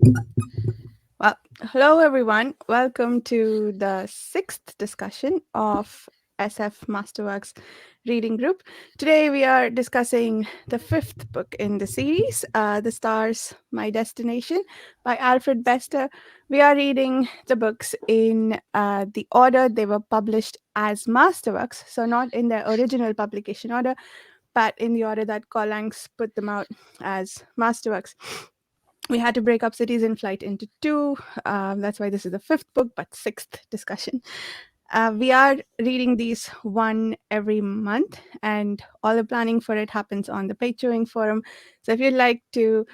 Well, hello everyone. Welcome to the sixth discussion of SF Masterworks reading group. Today we are discussing the fifth book in the series, The Stars, My Destination by Alfred Bester. We are reading the books in the order they were published as Masterworks, so not in their original publication order, but in the order that Collings put them out as Masterworks. We had to break up Cities in Flight into two. That's why this is the fifth book, but sixth discussion. We are reading these one every month, and all the planning for it happens on the Page Chewing Forum. So if you'd like to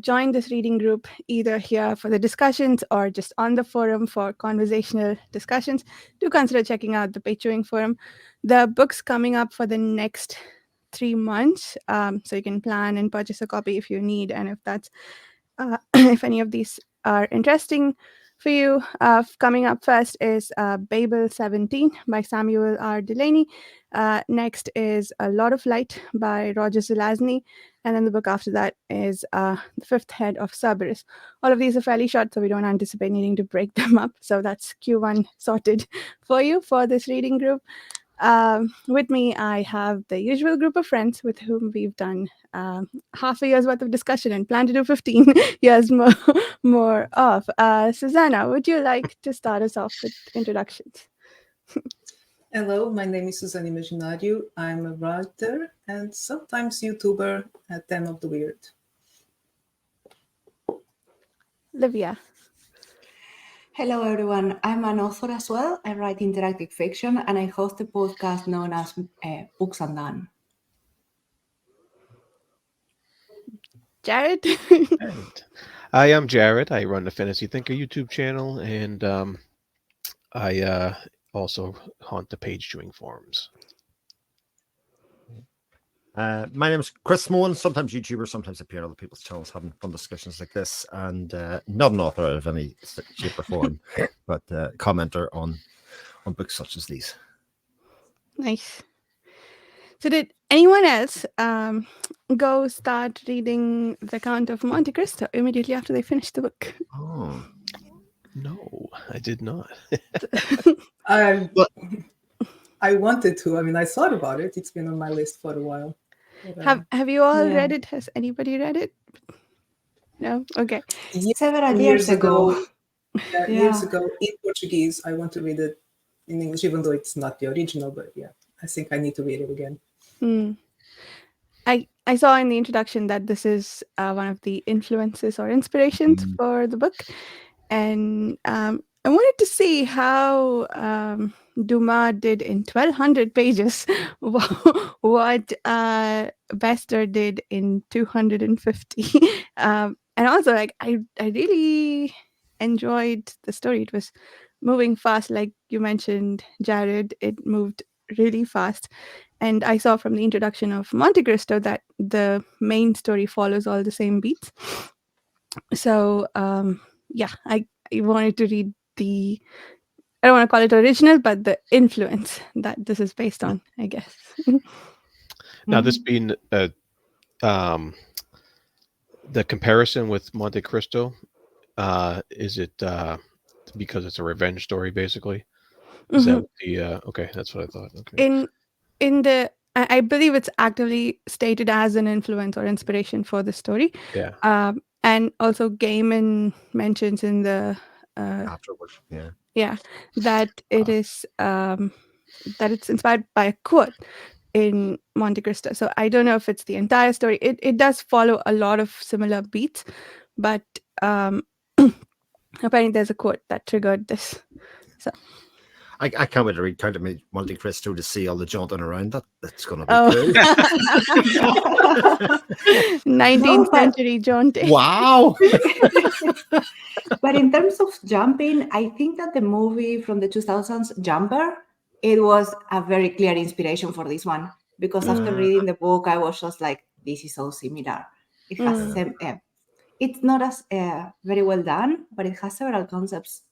join this reading group, either here for the discussions or just on the forum for conversational discussions, do consider checking out the Page Chewing Forum. The book's coming up for the next 3 months, so you can plan and purchase a copy if you need, and if that's if any of these are interesting for you. Coming up first is Babel 17 by Samuel R. Delaney. Next is A Lot of Light by Roger Zelazny. And then the book after that is The Fifth Head of Cerberus. All of these are fairly short, so we don't anticipate needing to break them up. So that's Q1 sorted for you for this reading group. With me, I have the usual group of friends with whom we've done half a year's worth of discussion and plan to do 15 years more of. Susanna, would you like to start us off with introductions? Hello, my name is Susanna Imaginário. I'm a writer and sometimes YouTuber at Ten of the Weird. Livia. Hello, everyone. I'm an author as well. I write interactive fiction and I host a podcast known as Books Undone. Jared. I am Jared. I run the Fantasy Thinker YouTube channel, and I also haunt the Page Chewing forums. My name is Chris Moen, sometimes YouTuber, sometimes appear on other people's channels having fun discussions like this, and not an author of any shape or form, but commenter on books such as these. Nice. So did anyone else go start reading The Count of Monte Cristo immediately after they finished the book? Oh. No, I did not. I wanted to. I mean, I thought about it. It's been on my list for a while. But, Have you all read it? Has anybody read it? No? Okay. Several years ago. Years ago in Portuguese. I want to read it in English, even though it's not the original. But yeah, I think I need to read it again. I saw in the introduction that this is one of the influences or inspirations for the book. And I wanted to see how Dumas did in 1,200 pages what Bester did in 250. And also, like, I really enjoyed the story. It was moving fast, like you mentioned, Jared. It moved really fast. And I saw from the introduction of Monte Cristo that the main story follows all the same beats. So, yeah, I wanted to read I don't want to call it original, but the influence that this is based on, I guess. Now, this being the comparison with Monte Cristo, is it because it's a revenge story, basically? Is that the okay? That's what I thought. Okay. In the I believe it's actively stated as an influence or inspiration for the story. Yeah. And also Gaiman mentions in the Afterwards, that it is that it's inspired by a quote in Monte Cristo. So I don't know if it's the entire story. It does follow a lot of similar beats, but apparently there's a quote that triggered this. So I can't wait to read Count of Monte Cristo to see all the jaunting around that. That's going to be cool. 19th century jaunting. Wow. But in terms of jumping, I think that the movie from the 2000s, Jumper, it was a very clear inspiration for this one. Because after reading the book, I was just like, this is so similar. It has it's not as very well done, but it has several concepts.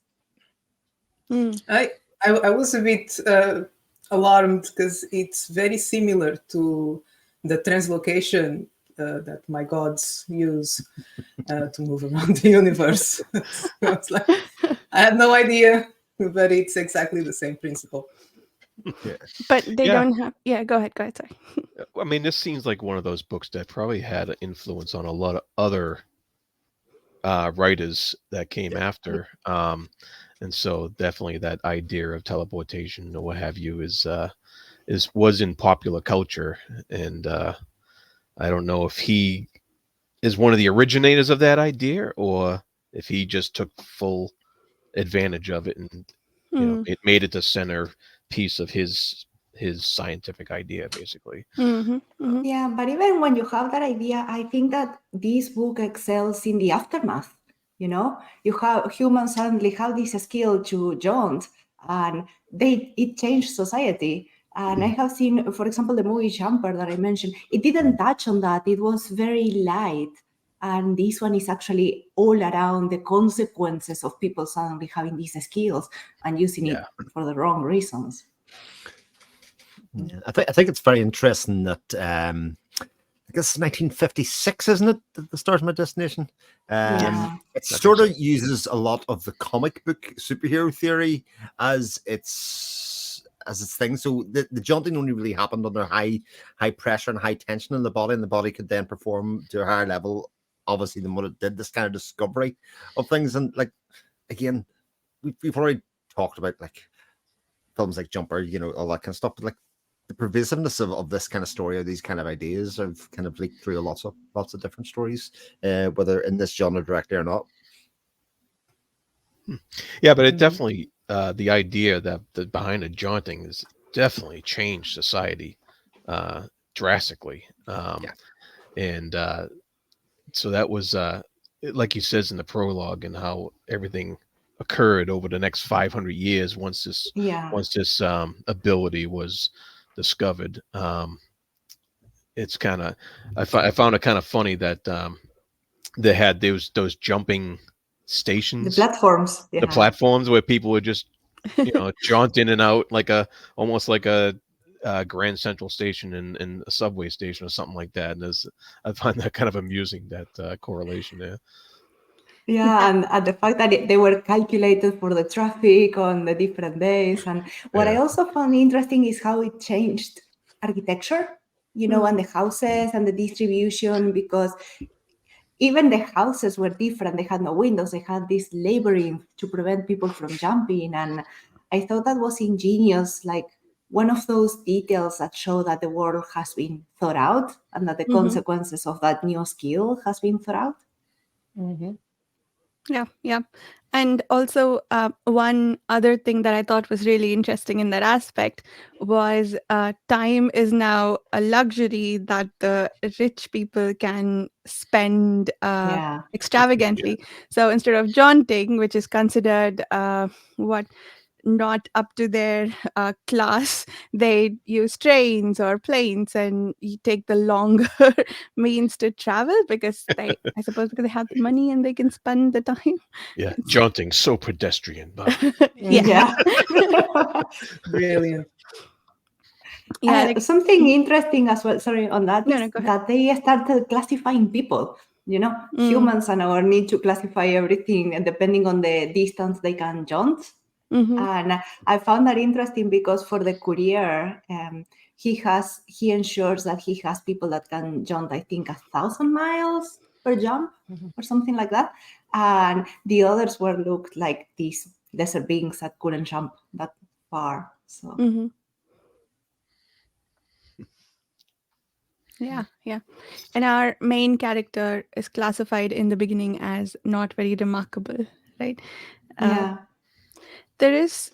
I was a bit alarmed because it's very similar to the translocation that my gods use. to move around the universe. So it's like, I have no idea, but it's exactly the same principle. But they Yeah. don't have. Yeah, go ahead. Sorry. I mean, this seems like one of those books that probably had an influence on a lot of other writers that came after. And so definitely that idea of teleportation or what have you was in popular culture. And I don't know if he is one of the originators of that idea or if he just took full advantage of it and it made it the center piece of his scientific idea, basically. Yeah, but even when you have that idea, I think that this book excels in the aftermath. You know, you have humans suddenly have this skill to jaunt, and it changed society. And I have seen, for example, the movie Jumper that I mentioned. It didn't touch on that. It was very light, and this one is actually all around the consequences of people suddenly having these skills and using it for the wrong reasons. Yeah, I think it's very interesting that I guess 1956, isn't it? The start of my destination. It sort of uses a lot of the comic book superhero theory as its thing. So the jaunting only really happened under high pressure and high tension in the body, and the body could then perform to a higher level, obviously, than what it did. This kind of discovery of things, and like again, we've already talked about like films like Jumper, all that kind of stuff, but like the pervasiveness of this kind of story or these kind of ideas have kind of leaked through lots of different stories, whether in this genre directly or not. Yeah, but it definitely the idea that behind the jaunting has definitely changed society drastically. And so that was like he says in the prologue, and how everything occurred over the next 500 years once this ability was discovered. It's kind of I found it kind of funny that they had those jumping stations, The platforms. the platforms where people would just jaunt in and out like almost like a Grand Central Station and a subway station or something like that. And I find that kind of amusing, that correlation there. Yeah, and the fact that they were calculated for the traffic on the different days. And what I also found interesting is how it changed architecture, and the houses and the distribution, because even the houses were different. They had no windows. They had this labyrinth to prevent people from jumping. And I thought that was ingenious, like one of those details that show that the world has been thought out and that the consequences of that new skill has been thought out. Yeah. And also, one other thing that I thought was really interesting in that aspect was time is now a luxury that the rich people can spend extravagantly. So instead of jaunting, which is considered not up to their class, they use trains or planes, and you take the longer means to travel because I suppose because they have the money and they can spend the time. Yeah, jaunting, so pedestrian. Yeah. Brilliant. Yeah, something interesting as well, sorry, on that, No, is go ahead. that they started classifying people, humans, and our need to classify everything, and depending on the distance they can jaunt. And I found that interesting because for the courier, he ensures that he has people that can jaunt, I think, 1,000 miles per jump or something like that. And the others were looked like these lesser beings that couldn't jump that far. So Yeah. And our main character is classified in the beginning as not very remarkable, right? There is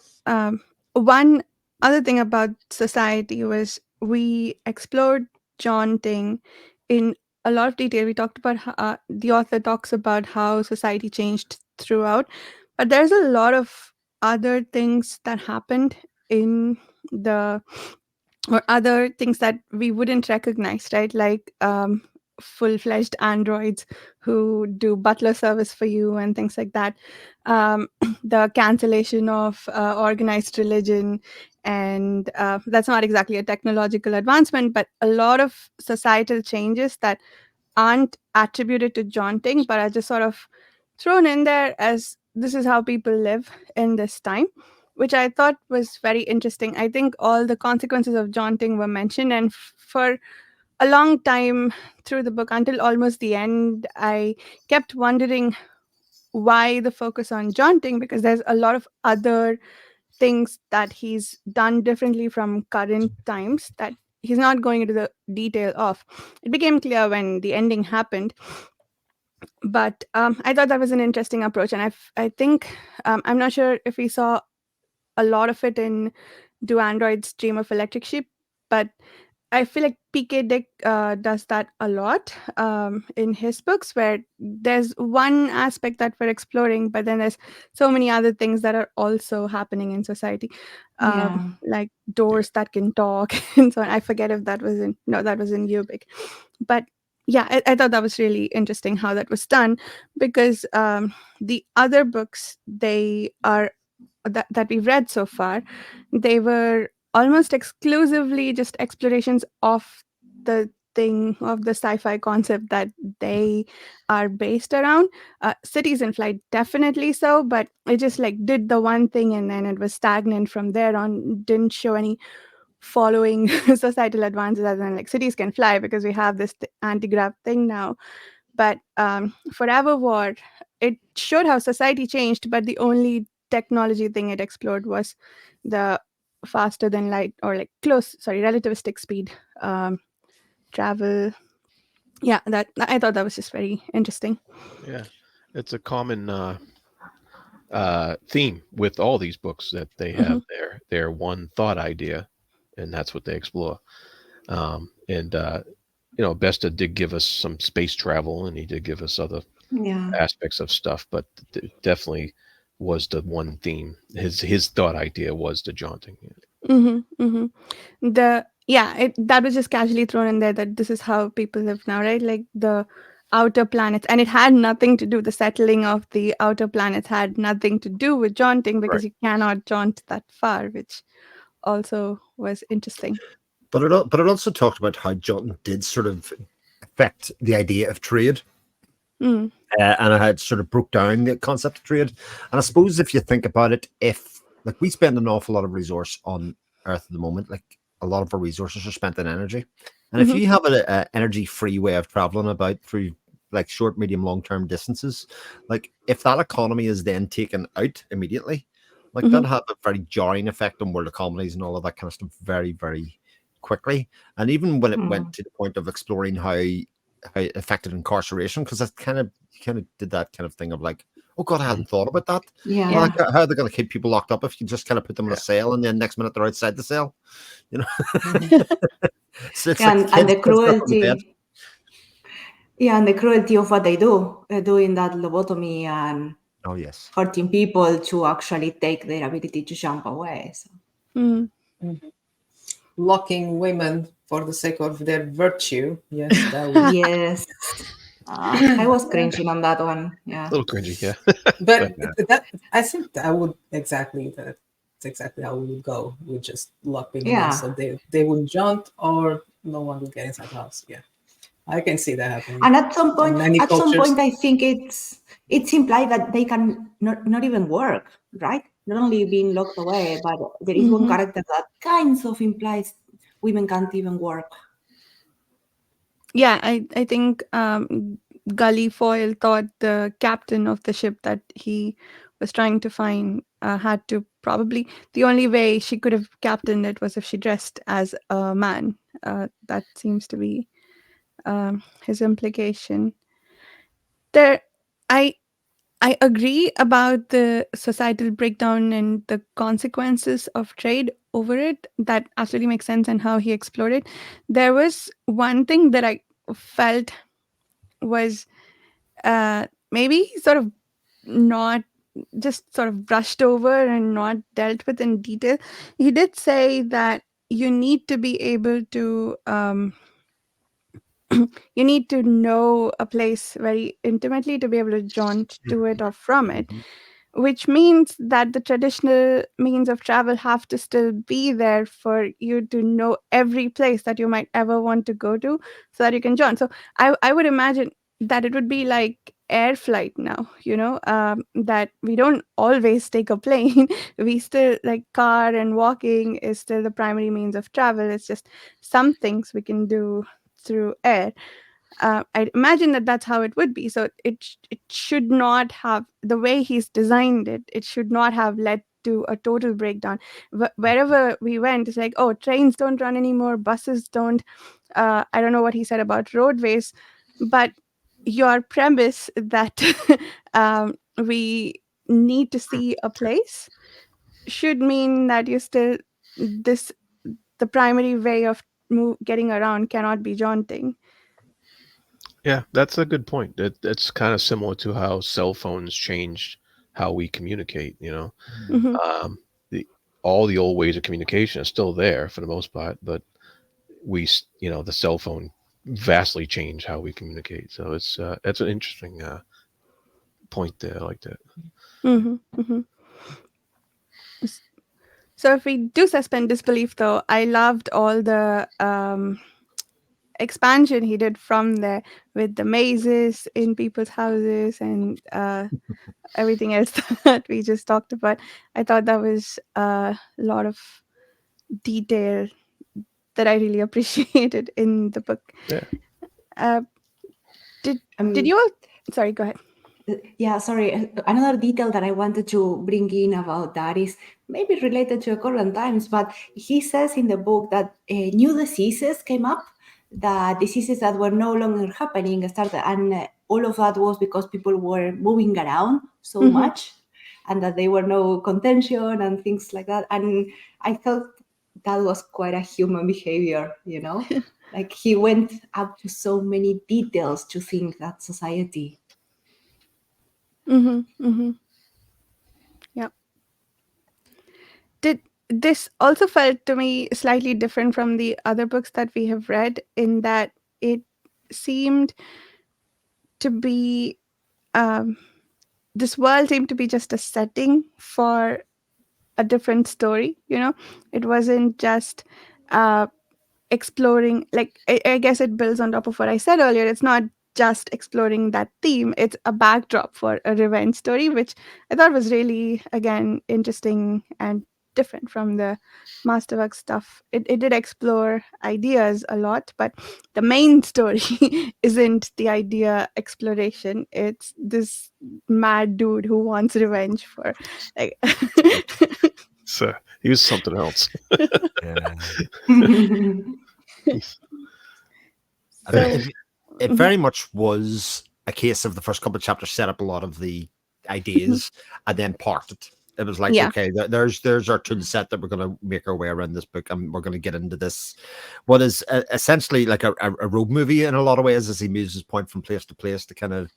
one other thing about society was we explored jaunting in a lot of detail. We talked about how, the author talks about how society changed throughout, but there's a lot of other things that happened in the or other things that we wouldn't recognize, right? Like full-fledged androids who do butler service for you and things like that. The cancellation of organized religion, and that's not exactly a technological advancement, but a lot of societal changes that aren't attributed to jaunting, but are just sort of thrown in there as this is how people live in this time, which I thought was very interesting. I think all the consequences of jaunting were mentioned, and for a long time through the book, until almost the end, I kept wondering why the focus on jaunting, because there's a lot of other things that he's done differently from current times that he's not going into the detail of. It became clear when the ending happened, but I thought that was an interesting approach, and I think I'm not sure if we saw a lot of it in Do Androids Dream of Electric Sheep, but I feel like PK Dick does that a lot in his books, where there's one aspect that we're exploring, but then there's so many other things that are also happening in society, Yeah. like doors that can talk and so on. I forget if that was in no, that was in Ubik, but yeah, I thought that was really interesting how that was done, because the other books they are that we've read so far, they were almost exclusively just explorations of the thing of the sci-fi concept that they are based around. Cities in Flight definitely so, but it just like did the one thing and then it was stagnant from there on, didn't show any following societal advances other than like cities can fly because we have this anti-grav thing now. But Forever War, it showed how society changed, but the only technology thing it explored was the faster than light, or like relativistic speed travel. Yeah, that I thought that was just very interesting. Yeah, it's a common theme with all these books that they Hmm. have their one thought idea, and that's what they explore. And Besta did give us some space travel, and he did give us other Yeah. aspects of stuff, but definitely was the one theme. His thought idea was the jaunting. Hmm. Hmm. That was just casually thrown in there that this is how people live now, right? Like the outer planets, and it had nothing to do. The settling of the outer planets had nothing to do with jaunting Right. because you cannot jaunt that far, which also was interesting. But it also talked about how Johnson did sort of affect the idea of trade, Mm. and how it sort of broke down the concept of trade. And I suppose if you think about it, if like we spend an awful lot of resource on Earth at the moment, like a lot of our resources are spent in energy, and if Hmm. you have a energy free way of traveling about through like short, medium, long term distances, like if that economy is then taken out immediately, like Hmm. that have a very jarring effect on world economies and all of that kind of stuff very, very quickly. And even when it went Mm. to the point of exploring how it affected incarceration, because that's kind of did that kind of thing of like, oh god, I hadn't thought about that. Well, Yeah. like, how are they going to keep people locked up if you just kind of put them in a Yeah. cell and then next minute they're outside the cell? You know, Mhm. it's Yeah, like and the kids left on the bed. cruelty. Yeah, and the cruelty of what they do, doing that lobotomy and Oh yes. hurting people to actually take their ability to jump away. So. Mm. Mhm. Locking women for the sake of their virtue. Yes, that would. Yes. I was Yeah. cringing on that one. A Yeah. little cringy, yeah. But But that I think that would exactly that. That's exactly how we would go. We just lock women in so Yeah. they wouldn't jump or no one would get inside the house. Yeah, I can see that happening And in many at some cultures. point, I think it's implied that they can not even work, right? Not only being locked away, but there is one Hmm. character that kinds of implies women can't even work. Yeah, I think Gully Foyle thought the captain of the ship that he was trying to find had to probably, the only way she could have captained it was if she dressed as a man. That seems to be his implication. There, I I agree about the societal breakdown and the consequences of trade over it. That absolutely makes sense, and how he explored it. There was one thing that I felt was maybe sort of not, just sort of brushed over and not dealt with in detail. He did say that you need to be able to you need to know a place very intimately to be able to jaunt to it or from it. Mhm. which means that the traditional means of travel have to still be there for you to know every place that you might ever want to go to so that you can join. So I would imagine that it would be like air flight now, that we don't always take a plane. We still, like, car and walking is still the primary means of travel. It's just some things we can do through air. I imagine that that's how it would be. So it should not have, the way he's designed it, it should not have led to a total breakdown. Wherever we went, it's like, oh, trains don't run anymore, buses don't. I don't know what he said about roadways, but your premise that we need to see a place should mean that you still, this the primary way of getting around cannot be jaunting. Yeah, that's a good point. It's kind of similar to how cell phones changed how we communicate. Hmm. The all the old ways of communication are still there for the most part, but the cell phone vastly changed how we communicate. So it's an interesting point there. I like that. Hmm. Hmm. So if we do suspend disbelief, though, I loved all the expansion he did from there, with the mazes in people's houses and everything else that we just talked about. I thought that was a lot of detail that I really appreciated in the book. Yeah. Uh, did Um, you all? Sorry, go ahead. Yeah, sorry. Another detail that I wanted to bring in about that is maybe related to current times, but he says in the book that new diseases came up, the diseases that were no longer happening started, and all of that was because people were moving around so Mhm. much, and that there were no contention and things like that. And I thought that was quite a human behavior, like he went up to so many details to think that society. Mhm. Mhm. Yeah. Did this also felt to me slightly different from the other books that we have read, in that it seemed to be, um, this world seemed to be just a setting for a different story. It wasn't just uh, exploring, like, I guess it builds on top of what I said earlier. It's not just exploring that theme, it's a backdrop for a revenge story, which I thought was really, again, interesting and different from the Masterwork stuff. It did explore ideas a lot, but the main story isn't the idea exploration. It's this mad dude who wants revenge for, like. So he was something else. Yeah. I mean, So. it Mhm. very much was a case of the first couple of chapters set up a lot of the ideas and then parked it. It was like, Yeah. okay, there's our tool set that we're going to make our way around this book, and we're going to get into this, what is essentially like a road movie in a lot of ways, as he moves his point from place to place to kind of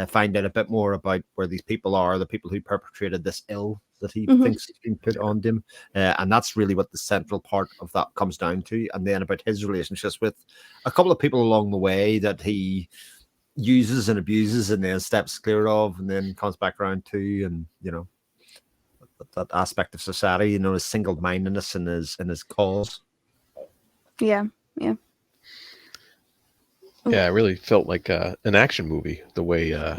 find out a bit more about where these people are, the people who perpetrated this ill that he Mhm. thinks has been put on him, and that's really what the central part of that comes down to. And then about his relationships with a couple of people along the way that he uses and abuses and then steps clear of and then comes back around to, and that aspect of society, his single-mindedness in his cause. Yeah. Yeah. Yeah, it really felt like an action movie, the way Yeah.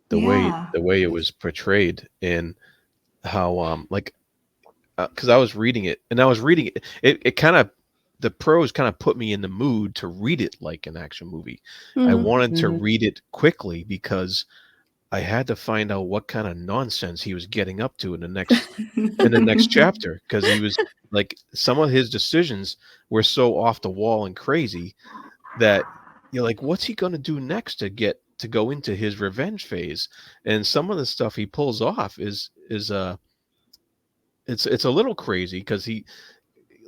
the way Yeah. the way it was portrayed, and how like because I was reading it, and I was reading it kind of, the prose kind of put me in the mood to read it like an action movie. I Mhm. wanted to Mhm. read it quickly because I had to find out what kind of nonsense he was getting up to in the next chapter, because he was like, some of his decisions were so off the wall and crazy that you're like, what's he going to do next to go into his revenge phase? And some of the stuff he pulls off is it's a little crazy, because he,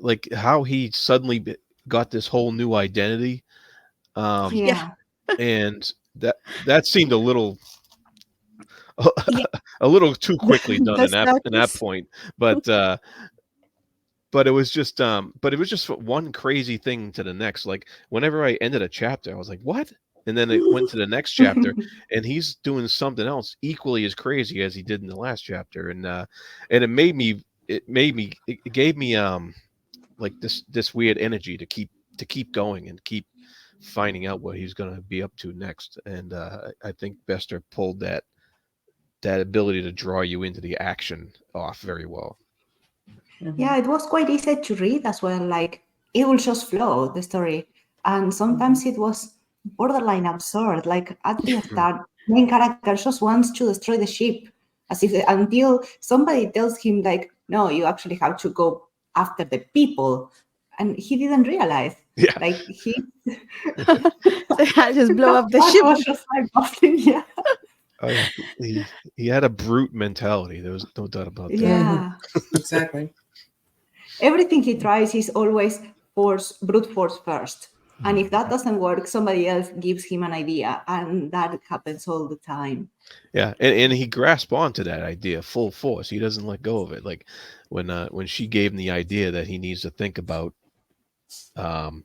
like, how he suddenly got this whole new identity, um Yeah. Yeah. and that seemed a little Yeah. a little too quickly done The in that circus. point. But it was just one crazy thing to the next. Like, whenever I ended a chapter, I was like, what? And then it went to the next chapter, and he's doing something else equally as crazy as he did in the last chapter. And it gave me like this weird energy to keep going and keep finding out what he's going to be up to next. And I think Bester pulled that ability to draw you into the action off very well. Yeah, it was quite easy to read as well. Like it will just flow the story, and sometimes it was borderline absurd. Like at the start, main character just wants to destroy the ship, as if until somebody tells him like, no, you actually have to go after the people, and he didn't realize. Yeah. Like he So I just blow up the that ship. was just like nothing. Yeah. Oh yeah, he had a brute mentality. There was no doubt about that. Yeah. Exactly. Everything he tries is always brute force first. And if that doesn't work, somebody else gives him an idea. And that happens all the time. Yeah, and he grasped onto that idea full force. He doesn't let go of it. Like when she gave him the idea that he needs to think about, um,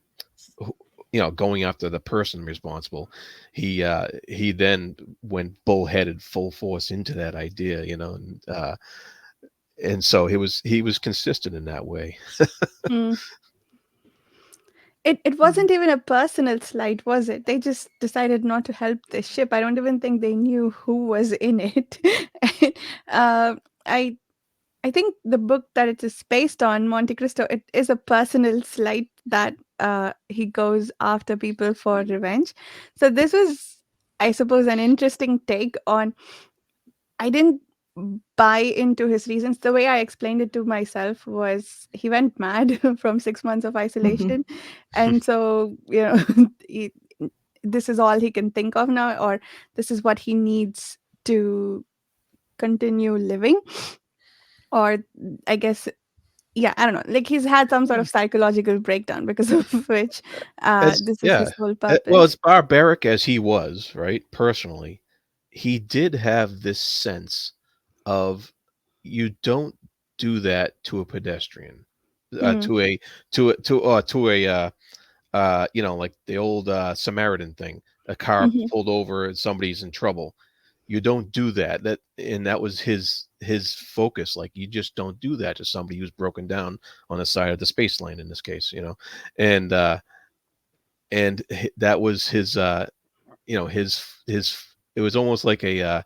going after the person responsible, he then went bullheaded full force into that idea. And so he was consistent in that way. Mm. It wasn't even a personal slight, was it? They just decided not to help the ship. I don't even think they knew who was in it. uh, I I think the book that it is based on, Monte Cristo, it is a personal slight that he goes after people for revenge. So this was, I suppose, an interesting take on. I didn't buy into his reasons. The way I explained it to myself was he went mad from 6 months of isolation, and so he, this is all he can think of now, or this is what he needs to continue living, or I guess, yeah, I don't know, like he's had some sort of psychological breakdown because of which this is his sole Well, purpose. as barbaric as he was, right, personally, he did have this sense of you don't do that to a pedestrian, Mm, to a like the old Samaritan thing. A car mhm, pulled over and somebody's in trouble. You don't do that. That was his focus. Like you just don't do that to somebody who's broken down on the side of the space lane in this case, and that was his his it was almost like a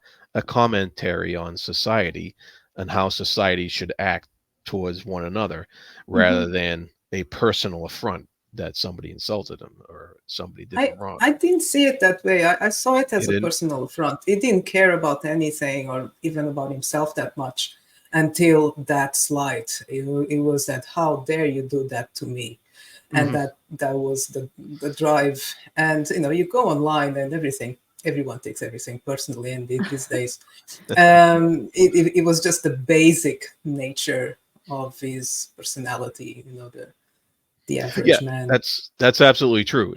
commentary on society and how society should act towards one another rather than a personal affront that somebody insulted him or somebody did him wrong. I didn't see it that way. I saw it as You a didn't? personal affront. He didn't care about anything or even about himself that much until that slight. It was that, how dare you do that to me? And that was the drive. And you go online and everyone takes everything personally in these days. It was just the basic nature of his personality, the average man. That's absolutely true.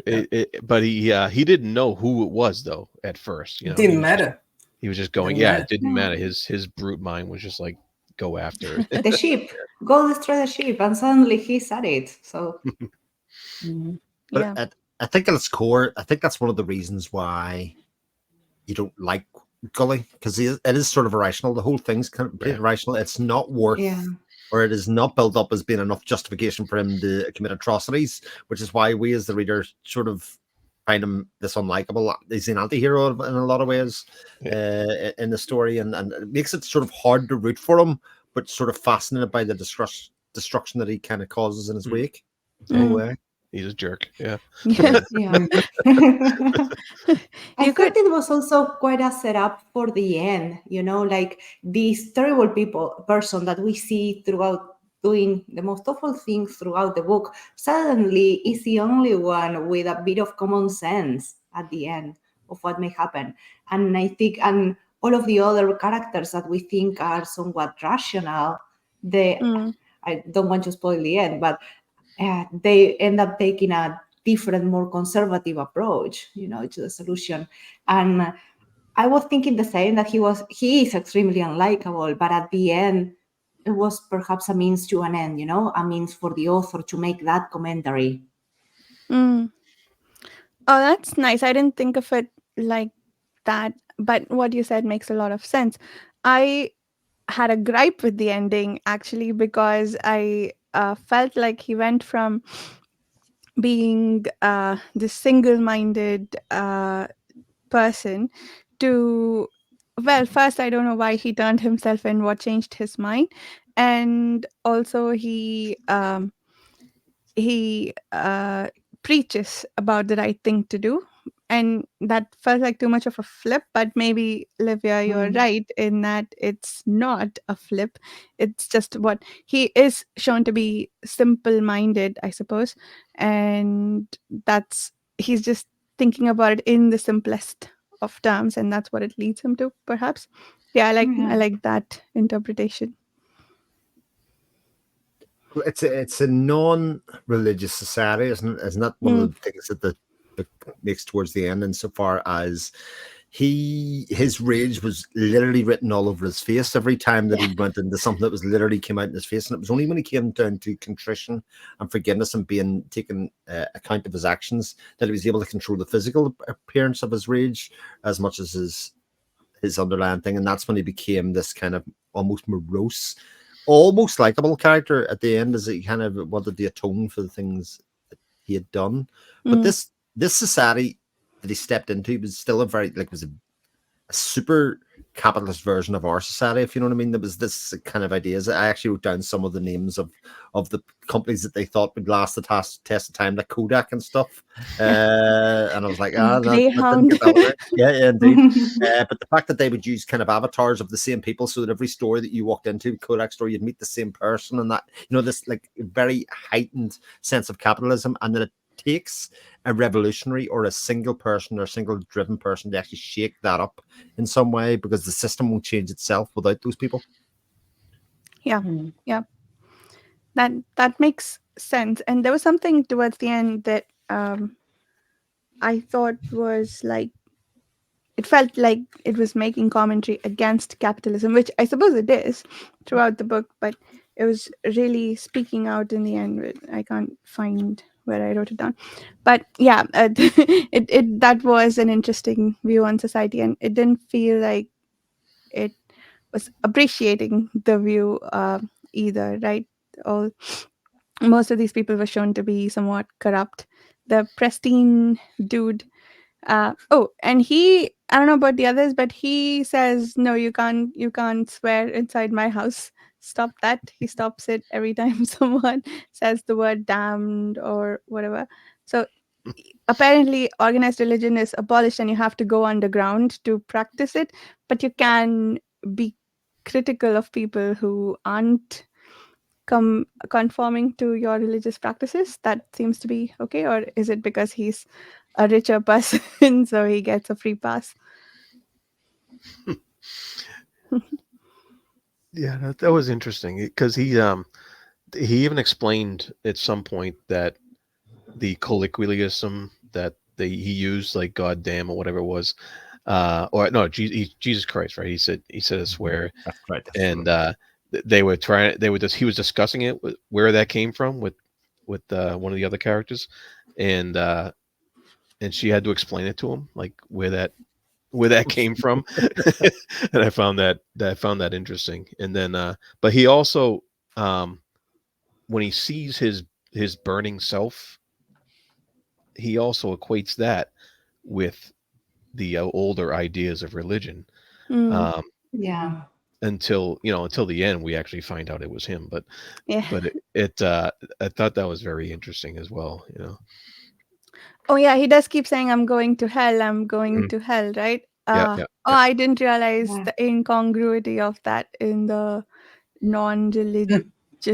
But he didn't know who it was though at first. It didn't matter. He was just going. Didn't Yeah, matter. it didn't No. matter. His brute mind was just like go after it. The ship. Go destroy the ship. And suddenly he's at it. So Mhm. But yeah. I think at its core, I think that's one of the reasons why you don't like Gully, because it is sort of irrational. The whole thing's kind of irrational. It's not worth, or it is not built up as being enough justification for him to commit atrocities, which is why we as the reader sort of find him this unlikable. He's an anti-hero in a lot of ways in the story, and it makes it sort of hard to root for him, but sort of fascinated by the destruction that he kind of causes in his wake. The whole way. He's a jerk. Yeah. Yeah. yeah. I thought it was also quite a setup for the end, like this terrible person that we see throughout doing the most awful things throughout the book suddenly is the only one with a bit of common sense at the end of what may happen. And I think, and all of the other characters that we think are somewhat rational, I don't want to spoil the end, but they end up taking a different, more conservative approach, to the solution. And I was thinking the same, that he is extremely unlikable, but at the end, it was perhaps a means to an end, a means for the author to make that commentary. Oh, that's nice. I didn't think of it like that, but what you said makes a lot of sense. I had a gripe with the ending actually because I felt like he went from being this single-minded person to, well, first I don't know why he turned himself in, what changed his mind, and also he preaches about the right thing to do, and that felt like too much of a flip. But maybe, Livia, you're Mm. right in that it's not a flip. It's just what he is shown to be, simple minded, I suppose, and that's, he's just thinking about it in the simplest of terms, and that's what it leads him to, perhaps. Yeah, I Yeah. like that interpretation. It's a non-religious society, isn't it? Isn't that one of Mm, the things that the book makes towards the end? Insofar as his rage was literally written all over his face every time that yeah. he went into something that was literally came out in his face, and it was only when he came down to contrition and forgiveness and being taken account of his actions that he was able to control the physical appearance of his rage as much as his underlying thing, and that's when he became this kind of almost morose, almost likable character at the end, as he kind of wanted to atone for the things that he had done. But Mm, this society that he stepped into was still a very like was a super capitalist version of our society, if you know what I mean. There was this kind of ideas. I actually wrote down some of the names of the companies that they thought would last the test of time, like Kodak and stuff. And I was like, that didn't Greyhound. get that one right. Yeah, indeed. But the fact that they would use kind of avatars of the same people, so that every store that you walked into, Kodak store, you'd meet the same person, and that this like very heightened sense of capitalism, and then it takes a revolutionary or a single person or a single driven person to actually shake that up in some way, because the system won't change itself without those people. Yeah, Mm. yeah, that makes sense. And there was something towards the end that I thought was like, it felt like it was making commentary against capitalism, which I suppose it is throughout the book, but it was really speaking out in the end. I can't find where I wrote it down, but yeah, it that was an interesting view on society, and it didn't feel like it was appreciating the view either, right? All Most of these people were shown to be somewhat corrupt. The pristine dude, and I don't know about the others, but he says, no, you can't swear inside my house. Stop that. He stops it every time someone says the word damned or whatever. So apparently organized religion is abolished and you have to go underground to practice it, but you can be critical of people who aren't conforming to your religious practices. That seems to be okay. Or is it because he's a richer person so he gets a free pass? Yeah, that was interesting because he even explained at some point that the colloquialism that he used, like "God damn" or whatever it was, or no, Jesus Christ, right? He said a swear, That's right. and he was discussing it with where that came from with one of the other characters, and and she had to explain it to him, like where that came from. And I found that interesting. And then but he also, um when he sees his burning self, he also equates that with the older ideas of religion, Mm, um Yeah. until the end we actually find out it was him. But yeah. I thought that was very interesting as well. Oh yeah, he does keep saying, I'm going to hell, I'm going Mhm. to hell, right? Yeah, yeah, Oh, yeah. I didn't realize Yeah. the incongruity of that in the non-religious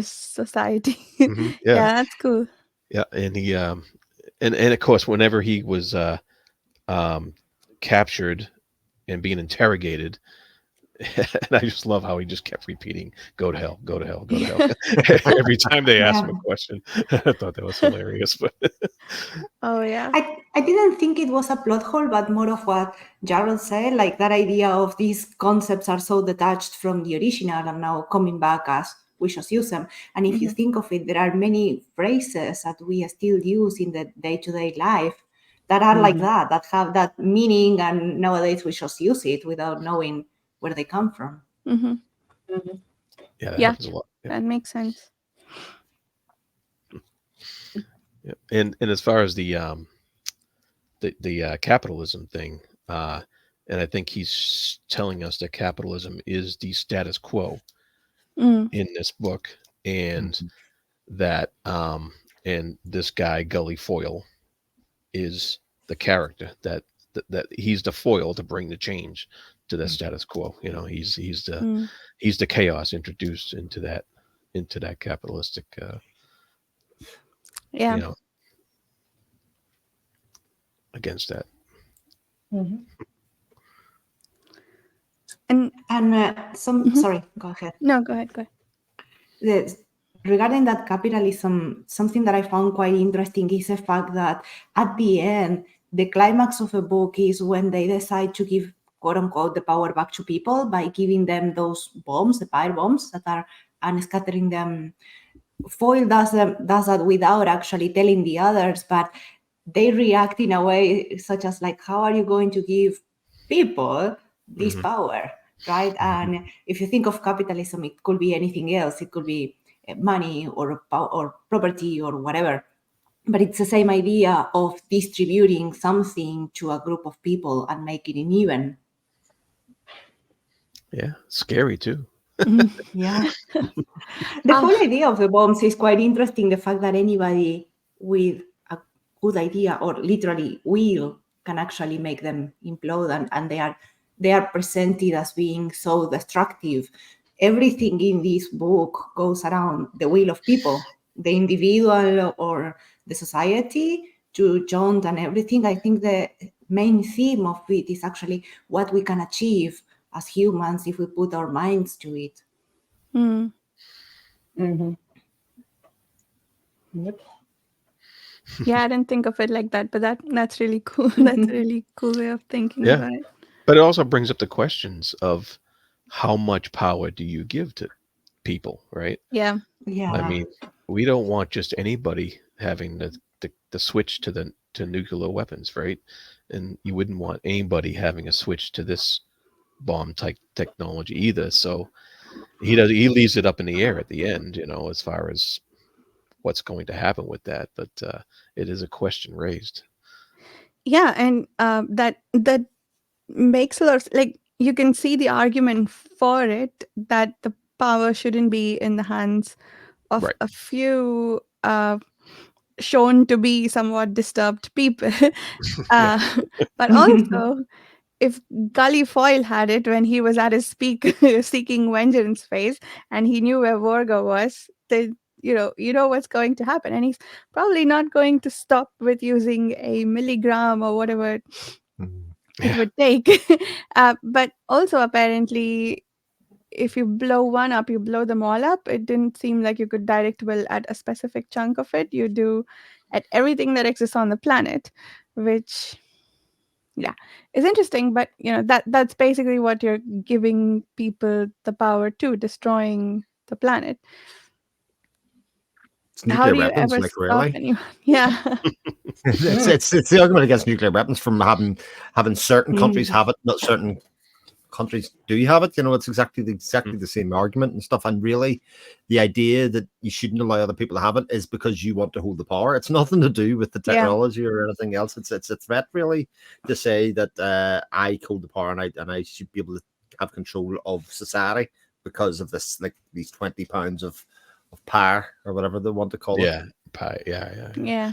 society. Yeah, Yeah, that's cool. yeah. And he and of course whenever he was um captured and being interrogated, and I just love how he just kept repeating, "Go to hell, go to hell, go to hell," every time they asked Yeah. him a question. I thought that was hilarious. But Oh yeah. I didn't think it was a plot hole, but more of what Jarrell said, like that idea of these concepts are so detached from the original and now coming back as we just use them. And if you Mhm. think of it, there are many phrases that we still use in the day-to-day life, that are like that have that meaning, and nowadays we just use it without knowing where they come from. Mm-hmm. Yeah, that Yeah, happens a lot. Yeah. that makes sense. Yeah. And as far as the capitalism thing, and I think he's telling us that capitalism is the status quo Mm. in this book, and that and this guy Gully Foyle is the character that he's the foil to bring the change to the status quo. You know, he's Mm. the chaos introduced into that capitalistic Yeah. you know, against that. And Sorry, go ahead. no, go ahead. Regarding that capitalism, something that I found quite interesting is the fact that at the end, the climax of a book is when they decide to give, quote unquote, the power back to people by giving them those bombs, the fire bombs that are, and scattering them. Foyle does that without actually telling the others, but they react in a way such as like, how are you going to give people this power, right? And if you think of capitalism, it could be anything else. It could be money or property or whatever. But it's the same idea of distributing something to a group of people and making it even. Yeah, scary too. Yeah. The whole idea of the bombs is quite interesting. The fact that anybody with a good idea or literally will can actually make them implode, and they are presented as being so destructive. Everything in this book goes around the will of people, the individual or the society to jaunt and everything. I think the main theme of it is actually what we can achieve as humans if we put our minds to it. Mm. Yep. Yeah, I didn't think of it like that, but that's really cool. That's a really cool way of thinking Yeah. about it. But it also brings up the questions of how much power do you give to people, right? Yeah. Yeah. I mean, we don't want just anybody having the switch to nuclear weapons, right? And you wouldn't want anybody having a switch to this bomb type technology either. So he leaves it up in the air at the end, you know, as far as what's going to happen with that. But it is a question raised. Yeah, and that makes a lot of, like, you can see the argument for it, that the power shouldn't be in the hands of Right. a few shown to be somewhat disturbed people. Yeah. But also, if Gully Foyle had it when he was at his peak seeking vengeance phase, and he knew where Vorga was, then you know what's going to happen, and he's probably not going to stop with using a milligram or whatever it Yeah. would take. But also, apparently, if you blow one up, you blow them all up. It didn't seem like you could direct will at a specific chunk of it. You do at everything that exists on the planet, which, yeah, is interesting. But that's basically what you're giving people the power to, destroying the planet. It's How nuclear do you weapons, ever like stop really. anyone? Yeah. It's the argument against nuclear weapons from having certain countries have it, not certain countries do have it. You know, it's exactly the same argument and stuff. And really, the idea that you shouldn't allow other people to have it is because you want to hold the power. It's nothing to do with the technology or anything else. It's a threat, really, to say that I hold the power and I should be able to have control of society because of this, like these 20 pounds of power or whatever they want to call it. Yeah. Pie. Yeah. Yeah.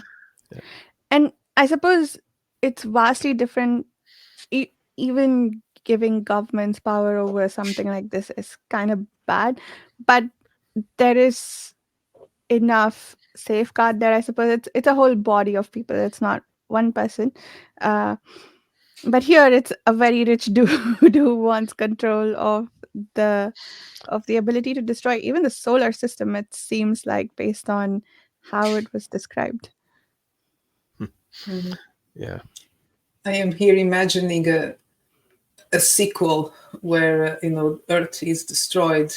And I suppose it's vastly different. Even giving governments power over something like this is kind of bad, but there is enough safeguard there. I suppose it's a whole body of people. It's not one person. But here it's a very rich dude who wants control the of the ability to destroy even the solar system. It seems like, based on how it was described. Yeah. I am here imagining a sequel where Earth is destroyed,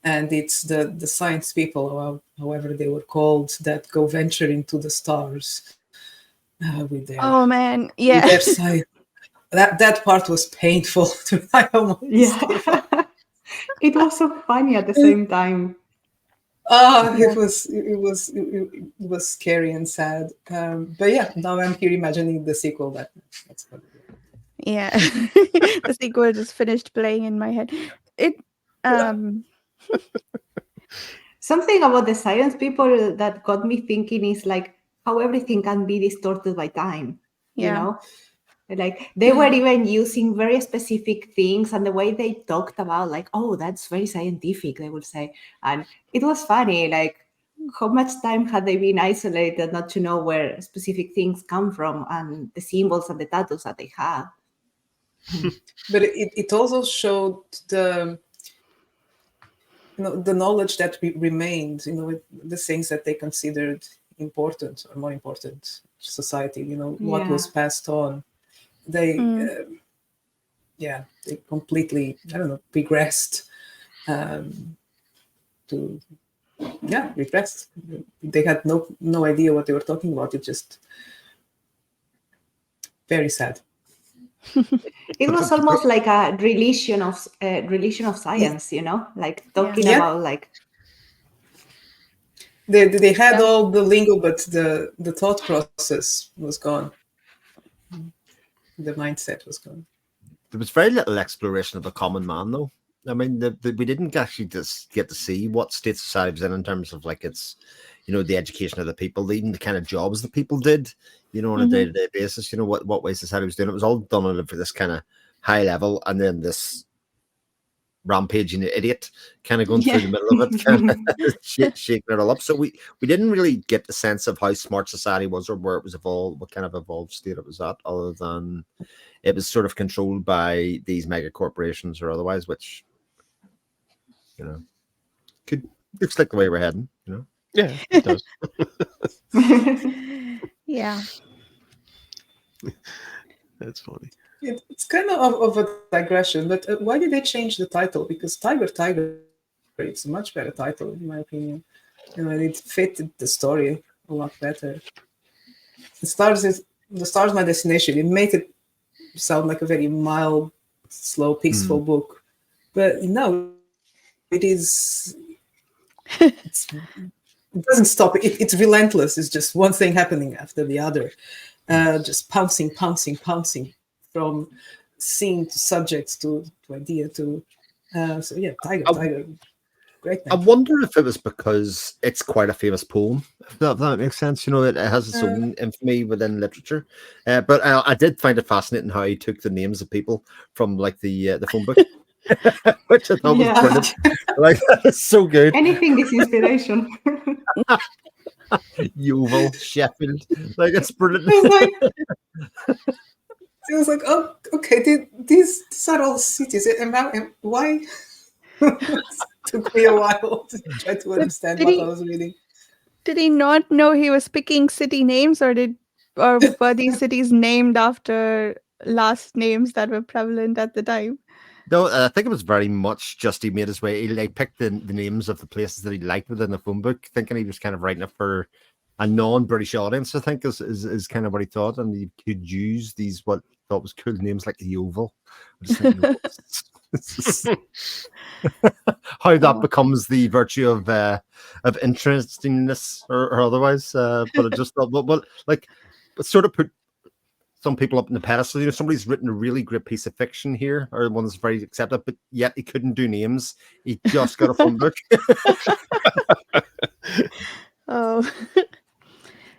and it's the science people, or however they were called, that go venture into the stars, With their Oh man, with yeah. their side. That part was painful. I almost gave Yeah. up. It was so funny at the same time. Oh, Yeah. it was scary and sad. But yeah, now I'm here imagining the sequel. That's gonna be. Yeah. The sequel just finished playing in my head. It um Something about the science people that got me thinking is like how everything can be distorted by time, you yeah. know? Like they were even using very specific things, and the way they talked about, like, oh, that's very scientific, they would say. And it was funny, like, how much time had they been isolated not to know where specific things come from and the symbols and the tattoos that they have? But it also showed the knowledge that remained. The things that they considered important or more important to society. What Yeah. was passed on. They Mm. they completely, I don't know, regressed to regressed. They had no idea what they were talking about. It just very sad. It was almost like a religion of science, like Yeah. talking Yeah, about like they had Yeah. all the lingo, but the thought process was gone. The mindset was gone. There was very little exploration of the common man, though. I mean, we didn't actually just get to see what state society was in terms of like its, the education of the people, even the kind of jobs that people did, on a Mhm. day-to-day basis. What way society was doing. It was all done at this kind of high level, and then this rampaging idiot kind of going Yeah. through the middle of it, kind of shaking it all up. So we didn't really get the sense of how smart society was or where it was evolved, what kind of evolved state it was at, other than it was sort of controlled by these mega corporations or otherwise, which could looks like the way we're heading. Yeah, it does. Yeah. That's funny. It's kind of a digression, but why did they change the title? Because Tiger, it's a much better title in my opinion. It fitted the story a lot better. The stars my destination. It made it sound like a very mild, slow, peaceful book, but no, it doesn't stop. It's relentless. It's just one thing happening after the other, just pouncing from scene to subjects to idea to. So yeah, Tiger, great I name. wonder if it was because it's quite a famous poem, if that makes sense. It has its own infamy within literature. But I did find it fascinating how he took the names of people from like the phone book, which I thought was yeah, brilliant. Like that is so good. anything is inspiration. Yeovil, Sheffield, like it's brilliant. It was like, oh, okay, these are all cities. Why? Took me a while to try to But understand did what I he was reading. did he not know he was picking city names, or were these cities named after last names that were prevalent at the time? No, I think it was very much just he made his way. He like picked the names of the places that he liked within the phone book, thinking he was kind of writing it for a non-British audience. I think is kind of what he thought, and he could use these what he thought was cool names like the Oval. I just think how that Oh. becomes the virtue of interestingness or otherwise. But I just thought, well, like, it sort of put some people up in the pedestal. Somebody's written a really great piece of fiction here, or one that's very accepted, but yet he couldn't do names. He just got a phone book. Oh.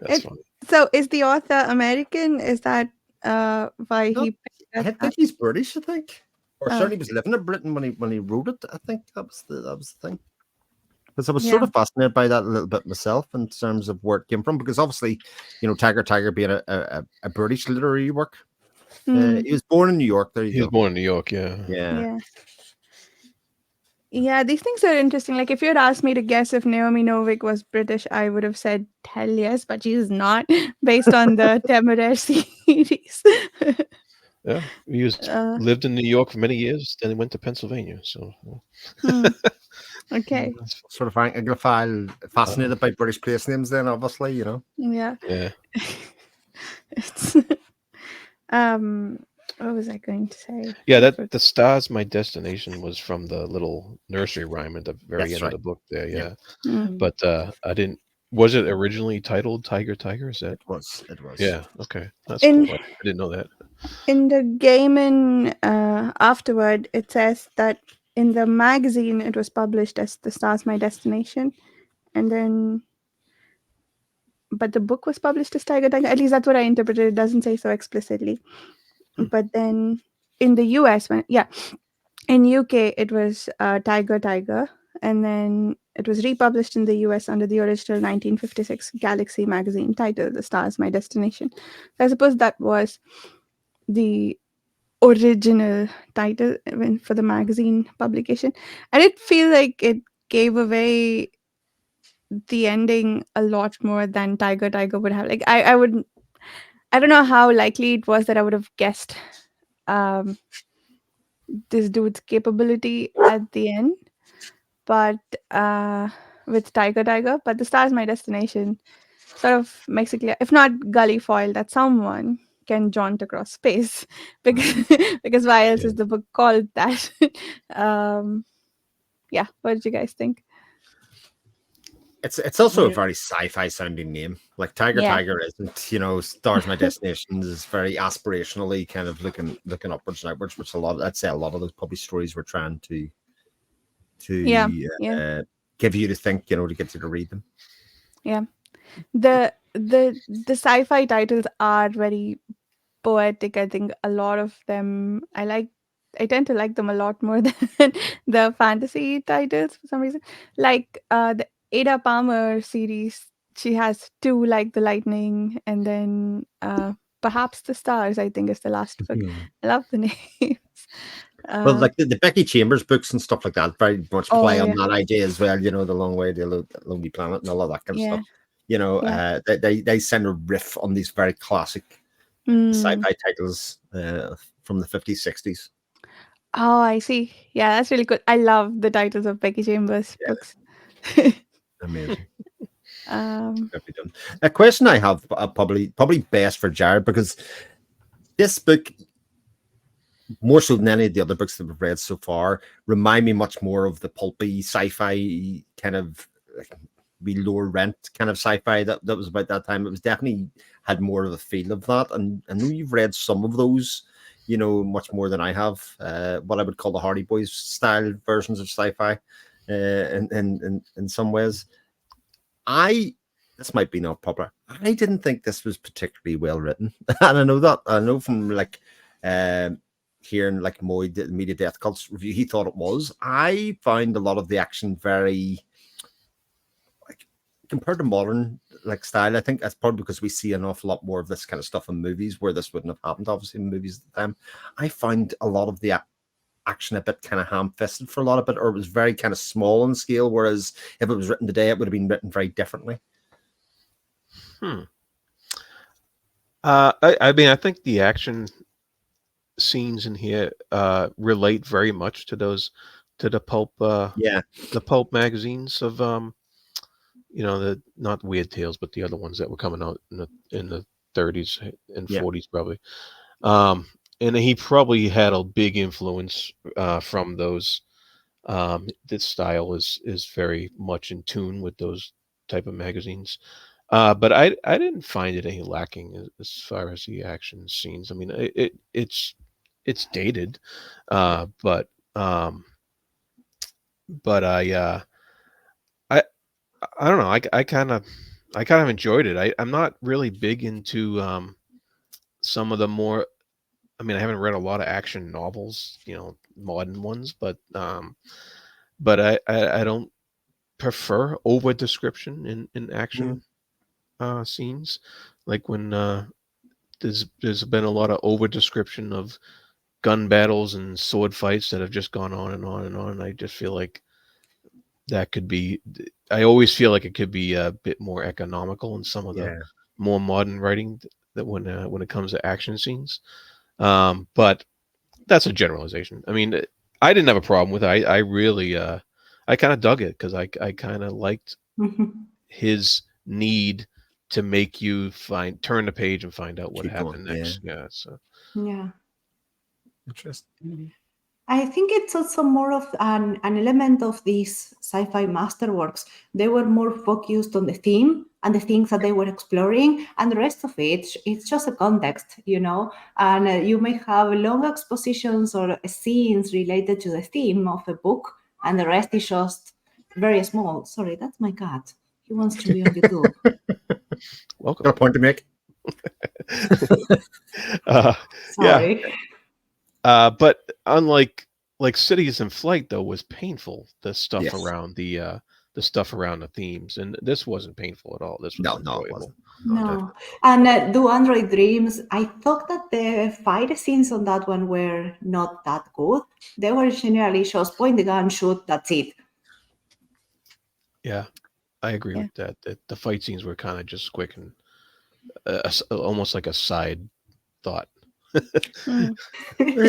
That's It, funny. so is the author American? Is that why No, he picked I that? think he's British. I think, or Oh, certainly was living in Britain when he wrote it. I think that was the thing. Because I was sort yeah. of fascinated by that a little bit myself in terms of where it came from. Because obviously, Tiger being a British literary work. Hmm. He was born in New York. There you He was go. born in New York. Yeah. Yeah. Yeah. Yeah, these things are interesting. Like, if you had asked me to guess if Naomi Novik was British, I would have said hell yes, but she's not, based on the Temeraire series. Yeah. He uh, lived in New York for many years. Then he went to Pennsylvania. So hmm. Okay. That's sort of Anglophile, fascinated by British place names. Then obviously, Yeah. yeah. It's what was I going to say? Yeah, I that the stars my destination was from the little nursery rhyme at the very That's end of right. the book there. Yeah. Yeah, Mm. but I didn't. Was it originally titled Tiger Tiger? Is that? It was. It was. Yeah. Okay, that's In cool. I didn't know that. in the Gaiman afterward, it says that in the magazine it was published as "The Stars My Destination," and then but the book was published as Tiger Tiger. At least that's what I interpreted. It doesn't say so explicitly. But then in the US, when in UK it was Tiger Tiger, and then it was republished in the US under the original 1956 Galaxy magazine title "The Stars My Destination." So I suppose that was the original title for the magazine publication. I did feel like it gave away the ending a lot more than Tiger Tiger would have. Like I would, I don't know how likely it was that I would have guessed um this dude's capability at the end, but with Tiger Tiger, but The Stars My Destination sort of makes it clear, if not gully foil, that someone can jaunt across space because because why else Yeah. is the book called that? um yeah, what did you guys think? It's also a Yeah. very sci-fi sounding name. Like Tiger Yeah. Tiger isn't, Stars My Destination is very aspirationally kind of looking upwards and outwards, which I'd say a lot of those published stories were trying Yeah, to yeah, give you to think, to get you to read them. yeah. The sci-fi titles are very poetic. I think a lot of them I tend to like them a lot more than the fantasy titles for some reason. Like the Ada Palmer series, she has two, like the lightning, and then perhaps the stars, I think, is the last book. Mhm. I love the names. Well, uh like the Becky Chambers books and stuff like that, very much oh play on yeah, that idea as well. The Long Way to the Lonely Planet and all of that kind of yeah, stuff. yeah. They send a riff on these very classic Mm. sci-fi titles from the 50s, 60s. Oh, I see. Yeah, that's really good. I love the titles of Becky Chambers Yeah, books. amazing. um Perfectly done. A question I have, probably best for Jared, because this book, more so than any of the other books that we've read so far, remind me much more of the pulpy sci-fi kind of like lower rent kind of sci-fi that was about that time. It was definitely had more of a feel of that, and I know you've read some of those, much more than I have. What I would call the Hardy Boys style versions of sci-fi, in some ways. This might be not popular. I didn't think this was particularly well written, and I know from like hearing like Moy the Media Death Cult's review, he thought it was. I found a lot of the action very like compared to modern like style. I think that's probably because we see an awful lot more of this kind of stuff in movies where this wouldn't have happened. Obviously, in movies at the time, I found a lot of the action a bit kind of ham-fisted for a lot of it, or it was very kind of small in scale. Whereas if it was written today, it would have been written very differently. I mean, I think the action scenes in here relate very much to the pulp Yeah, the pulp magazines of the not Weird Tales, but the other ones that were coming out in the 30s and yeah, 40s probably. Um, and he probably had a big influence from those. This style is very much in tune with those type of magazines. But I didn't find it any lacking as far as the action scenes. I mean, it's dated, but but I I don't know. I kind of enjoyed it. I'm not really big into some of the more. I mean, I haven't read a lot of action novels, modern ones, but I don't prefer over description in mm, action scenes, like when there's been a lot of over description of gun battles and sword fights that have just gone on and on and on. And I just feel like that could be. I always feel like it could be a bit more economical in some of the yeah. more modern writing that when it comes to action scenes. But that's a generalization. I mean, I didn't have a problem with it. I really I kind of dug it because I kind of liked his need to make you turn the page and find out what Keep going. happened Yeah. next. Yeah. So Yeah. Interesting. I think it's also more of an element of these sci-fi masterworks. They were more focused on the theme and the things that they were exploring, and the rest of it, it's just a context, you know. And you may have long expositions or scenes related to the theme of a book, and the rest is just very small. Sorry, that's my cat. He wants to be on YouTube. welcome. Got a point to make. uh, yeah. Sorry. But unlike like Cities in Flight, though, was painful. Yes. The stuff around the themes, and this wasn't painful at all. This was No, it enjoyable. wasn't. No. And Do Android Dreams, I thought that the fight scenes on that one were not that good. They were generally just point the gun, shoot, that's it. Yeah, I agree Yeah. with that. That the fight scenes were kind of just quick and almost like a side thought. Mm.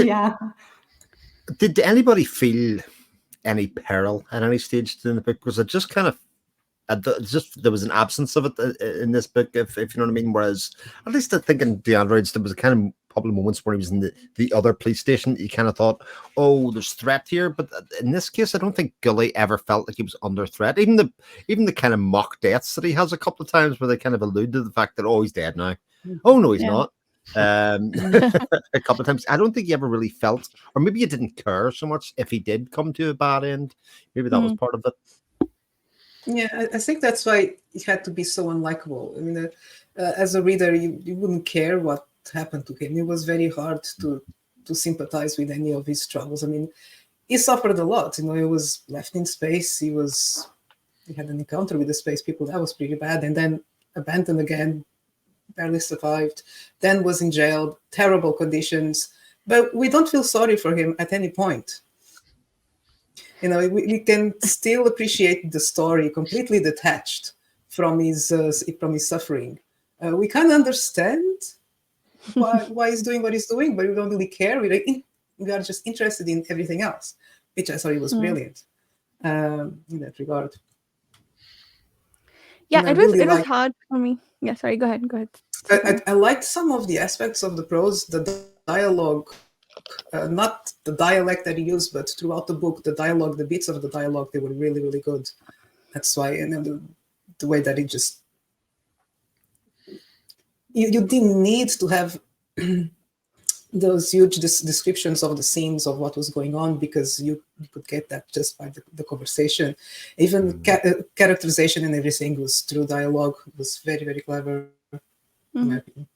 Yeah. Did anybody feel any peril at any stage in the book? Because it just kind of just there was an absence of it in this book, if you know what I mean. Whereas, at least I think in the androids, there was a kind of couple of moments where he was in the other police station. You kind of thought, oh, there's threat here. But in this case, I don't think Gully ever felt like he was under threat. Even the kind of mock deaths that he has a couple of times, where they kind of allude to the fact that, oh, he's dead now. Oh no, he's Yeah. not. A couple of times. I don't think he ever really felt, or maybe he didn't care so much if he did come to a bad end. Maybe that was part of it. Yeah, I think that's why it had to be so unlikable. I mean, as a reader, you wouldn't care what happened to him. It was very hard to sympathize with any of his struggles. I mean, he suffered a lot. You know, he was left in space. He had an encounter with the space people that was pretty bad, and then abandoned again, barely survived. Then was in jail, terrible conditions. But we don't feel sorry for him at any point. You know, we can still appreciate the story completely detached from his suffering. We can understand why he's doing what he's doing, but we don't really care. We are just interested in everything else, which I thought was brilliant in that regard. Yeah, And I it was really it was hard for me. Yeah, sorry, go ahead. I liked some of the aspects of the prose, the dialogue, not the dialect that he used, but throughout the book, the dialogue, the bits of the dialogue, they were really, really good. That's why, and then the way that it just, you didn't need to have those huge descriptions of the scenes of what was going on, because you could get that just by the conversation. Even characterization and everything was through dialogue. It was very, very clever, in my opinion.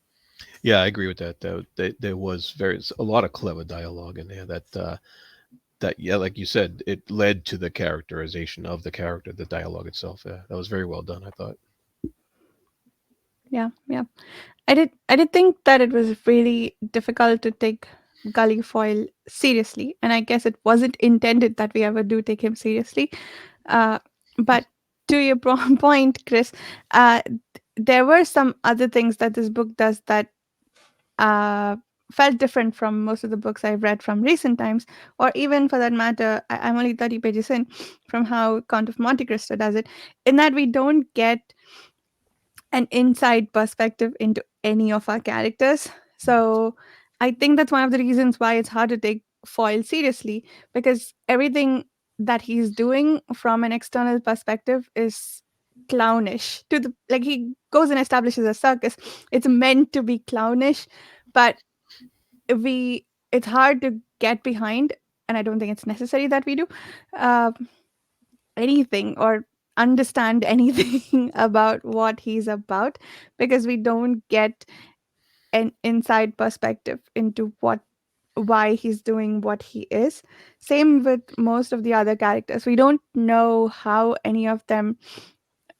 Yeah, I agree with that. Though there was a lot of clever dialogue in there that yeah, like you said, it led to the characterization of the character, the dialogue itself. Yeah, that was very well done, I thought. Yeah, yeah. I did think that it was really difficult to take Gully Foyle seriously, and I guess it wasn't intended that we ever do take him seriously. But to your point, Chris, there were some other things that this book does that felt different from most of the books I've read from recent times, or even for that matter, I'm only 30 pages in from how Count of Monte Cristo does it, in that we don't get an inside perspective into any of our characters. So I think that's one of the reasons why it's hard to take Foyle seriously, because everything that he's doing from an external perspective is clownish to the, like, he goes and establishes a circus. It's meant to be clownish, but it's hard to get behind, and I don't think it's necessary that we do uh, anything or understand anything about what he's about, because we don't get an inside perspective into why he's doing what he is. Same with most of the other characters. We don't know how any of them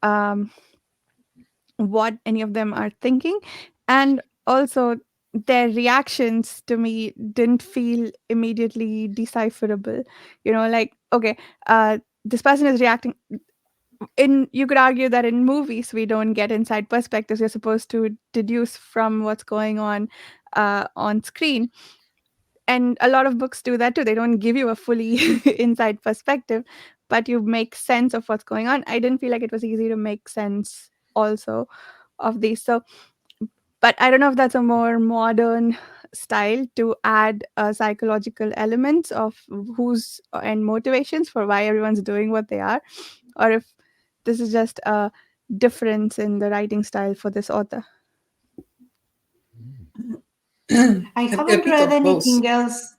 um what any of them are thinking, and also their reactions to me didn't feel immediately decipherable. Like, okay, this person is reacting in you could argue that in movies we don't get inside perspectives. You're supposed to deduce from what's going on screen, and a lot of books do that too. They don't give you a fully inside perspective, but you make sense of what's going on. I didn't feel like it was easy to make sense also of these. So, but I don't know if that's a more modern style to add psychological elements of who's and motivations for why everyone's doing what they are, or if this is just a difference in the writing style for this author. I A haven't bit read of both. anything else.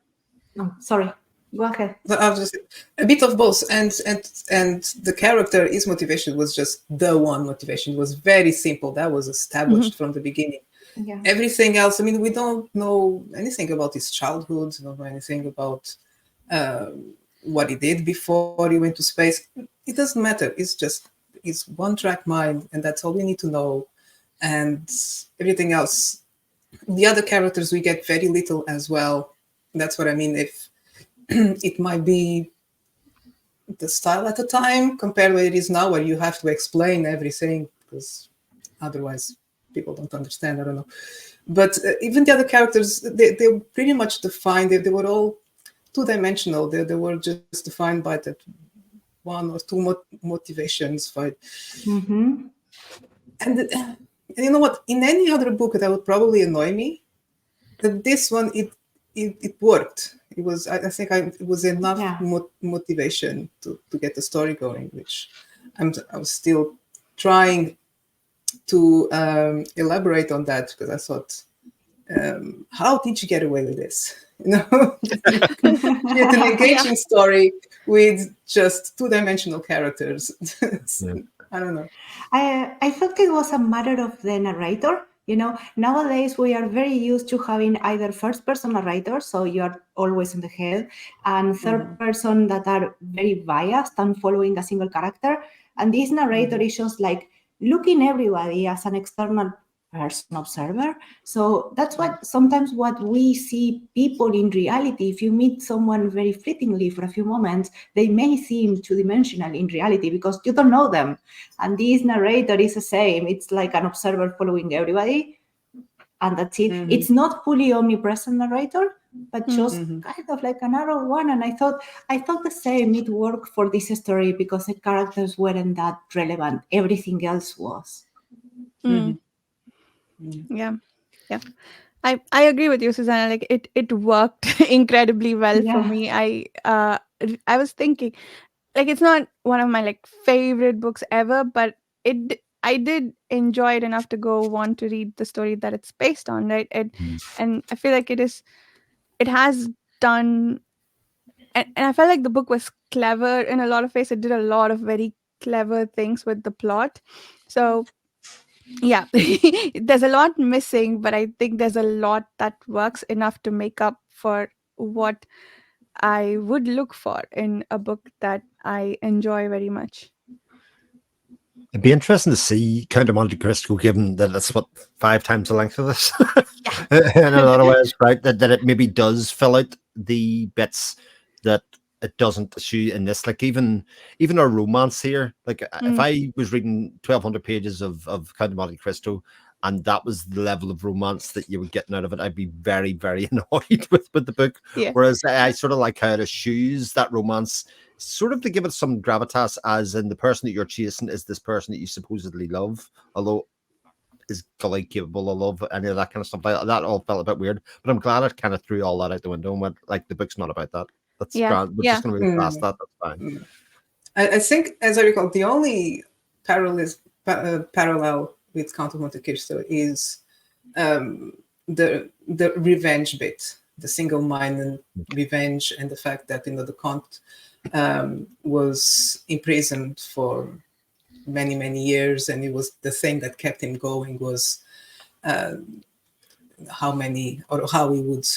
No, sorry. Go ahead. But I was just a bit of both, and the character, his motivation was just the one motivation. It was very simple. That was established from the beginning. Yeah. Everything else, I mean, we don't know anything about his childhood, don't know anything about what he did before he went to space. It doesn't matter. It's one track mind, and that's all we need to know. And everything else, the other characters, we get very little as well. That's what I mean. If it might be the style at the time compared to what it is now, where you have to explain everything because otherwise people don't understand. I don't know. But even the other characters, they were pretty much defined. They were all two-dimensional. They were just defined by that one or two motivations. Mm-hmm. And you know what? In any other book, that would probably annoy me. But this one, it worked. It was, I think, it was enough motivation to get the story going, which I was still trying to elaborate on that, because I thought, how did you get away with this? You know, it's an engaging story with just two-dimensional characters. I don't know. I thought it was a matter of the narrator. You know, nowadays we are very used to having either first-person narrators, so you are always in the head, and third person that are very biased and following a single character. And this narrator is just like looking everybody as an external person observer. So that's what sometimes what we see people in reality. If you meet someone very fleetingly for a few moments, they may seem two-dimensional in reality because you don't know them. And this narrator is the same. It's like an observer following everybody, and that's it. It's not fully omnipresent narrator, but just kind of like a narrow one. And I thought the same. It worked for this story because the characters weren't that relevant. Everything else was. Yeah. I agree with you, Susanna. Like it worked incredibly well for me. I was thinking, like, it's not one of my like favorite books ever, but I did enjoy it enough to go want to read the story that it's based on, right? And I feel like it has done, and I felt like the book was clever in a lot of ways. It did a lot of very clever things with the plot. So yeah, there's a lot missing, but I think there's a lot that works enough to make up for what I would look for in a book that I enjoy very much. It'd be interesting to see Count of Monte Cristo, given that it's what 5 times the length of this in a lot of ways, right? That it maybe does fill out the bits that it doesn't issue in this. Like even our romance here, like if I was reading 1,200 pages of Count of Monte Cristo, and that was the level of romance that you were getting out of it, I'd be very, very annoyed with the book. Yeah. Whereas I sort of like how it eschews that romance, sort of to give it some gravitas, as in the person that you're chasing is this person that you supposedly love, although is fully capable of love, any of that kind of stuff. Like that all felt a bit weird, but I'm glad it kind of threw all that out the window and went, like, the book's not about that. That's grand. We're just going to move past that. That's fine. I think, as I recall, the only parallel with Count of Monte Cristo is the revenge bit, the single-minded revenge, and the fact that the Count was imprisoned for many, many years, and it was the thing that kept him going was how he would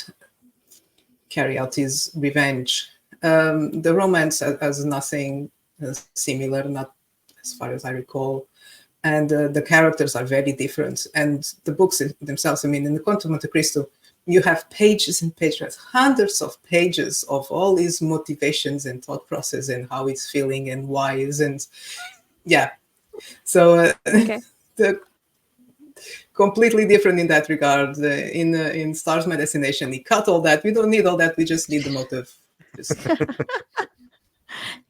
carry out his revenge. The romance has nothing similar, not as far as I recall, and the characters are very different. And the books themselves, I mean, in the Count of Monte Cristo, you have pages and pages, hundreds of pages of all his motivations and thought process and how he's feeling and why isn't. Yeah. So the completely different in that regard. In Stars My Destination, he cut all that. We don't need all that. We just need the motive.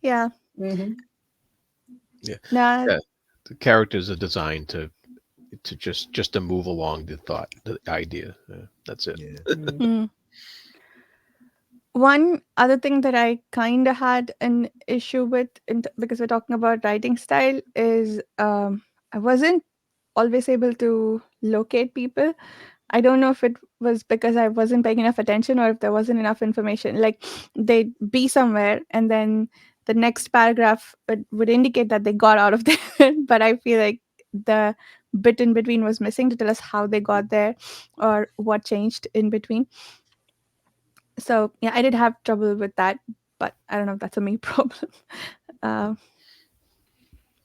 Yeah. Yeah. The characters are designed to to just to move along the thought, the idea. That's it. Yeah. Mm. One other thing that I kind of had an issue with, because we're talking about writing style, is I wasn't always able to locate people. I don't know if it was because I wasn't paying enough attention or if there wasn't enough information. Like they'd be somewhere and then the next paragraph would indicate that they got out of there. But I feel like the bit in between was missing to tell us how they got there or what changed in between. So yeah, I did have trouble with that, but I don't know if that's a me problem. Uh,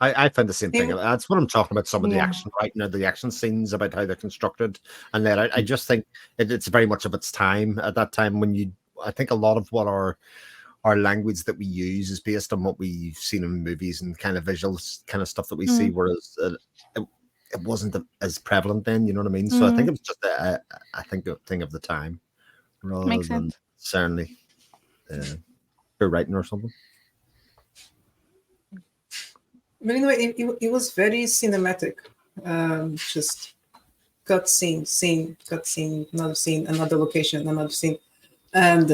I find the same thing. Even- That's what I'm talking about. Some of the Yeah. action, right now, the action scenes, about how they're constructed, and then I just think it's very much of its time. At that time, I think a lot of what our language that we use is based on what we've seen in movies and kind of visuals, kind of stuff that we see. Whereas it wasn't as prevalent then. You know what I mean? So I think it was just a thing of the time, rather Makes than sense. certainly good writing or something. But anyway, it was very cinematic. Just cut scene, another scene, another location, another scene, and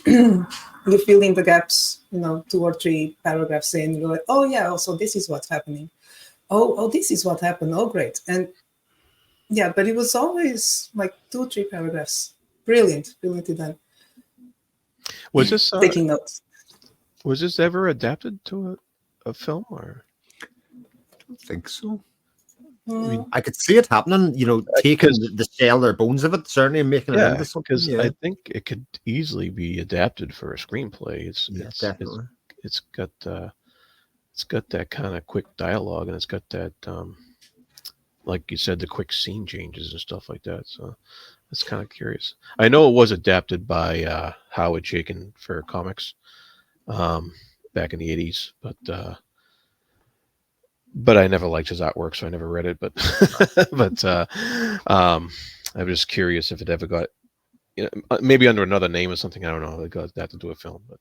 you fill in the gaps. 2 or 3 paragraphs in, you're like, oh yeah, also this is what's happening. Oh, this is what happened. Oh, great. And yeah, but it was always like 2 or 3 paragraphs. Brilliantly done. Was this Taking notes. was this ever adapted to a film or? I think so. Mm. I could see it happening, taking the shell or bones of it, certainly, and making it Yeah, into something. because Yeah, I think it could easily be adapted for a screenplay. definitely. It's got that kind of quick dialogue, and it's got that like you said, the quick scene changes and stuff like that. So that's kind of curious. I know it was adapted by Howard Chaykin for comics back in the 80s, but I never liked his artwork, so I never read it. But I'm just curious if it ever got, maybe under another name or something. I don't know. It got that to do a film, but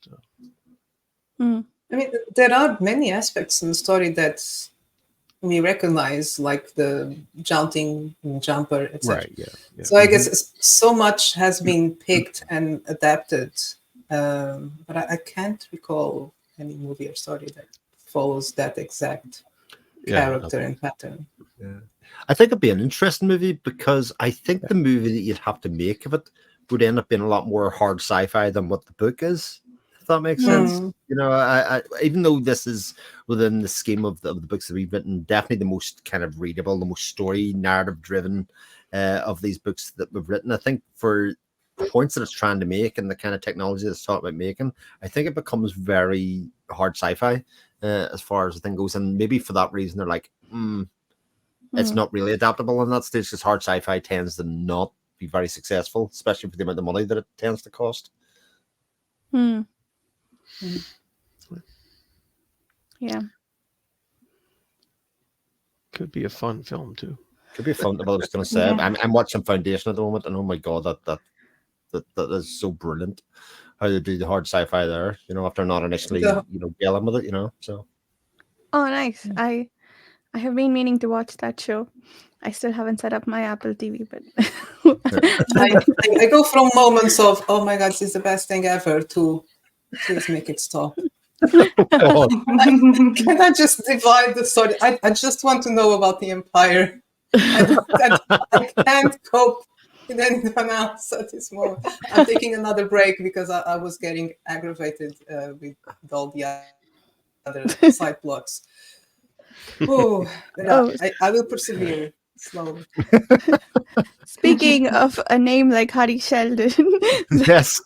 I mean, there are many aspects in the story that we recognize, like the jumper, etc. right, yeah. So I guess so much has been picked and adapted, but I can't recall any movie or story that follows that exact character and pattern. Yeah. I think it'd be an interesting movie because I think the movie that you'd have to make of it would end up being a lot more hard sci-fi than what the book is. If that makes sense. I even though this is within the scheme of the books that we've written, definitely the most kind of readable, the most story narrative driven of these books that we've written. I think for the points that it's trying to make and the kind of technology that's talking about making, I think it becomes very hard sci-fi as far as the thing goes. And maybe for that reason, they're like, it's not really adaptable in that stage because hard sci-fi tends to not be very successful, especially for the amount of money that it tends to cost. Yeah. Could be a fun film too. Could be fun. What I was going to say. Yeah. I'm watching Foundation at the moment, and oh my god, that is so brilliant. How they do the hard sci-fi there, after not initially, dealing with it, So. Oh, nice. I have been meaning to watch that show. I still haven't set up my Apple TV, but I go from moments of, oh my god, this is the best thing ever, to please make it stop. Oh, Can I just divide the story? I just want to know about the Empire. I can't cope with anyone else at this moment. I'm taking another break because I was getting aggravated with all the other side plots. Oh, I will persevere slowly. speaking of a name like Hari Sheldon, yes.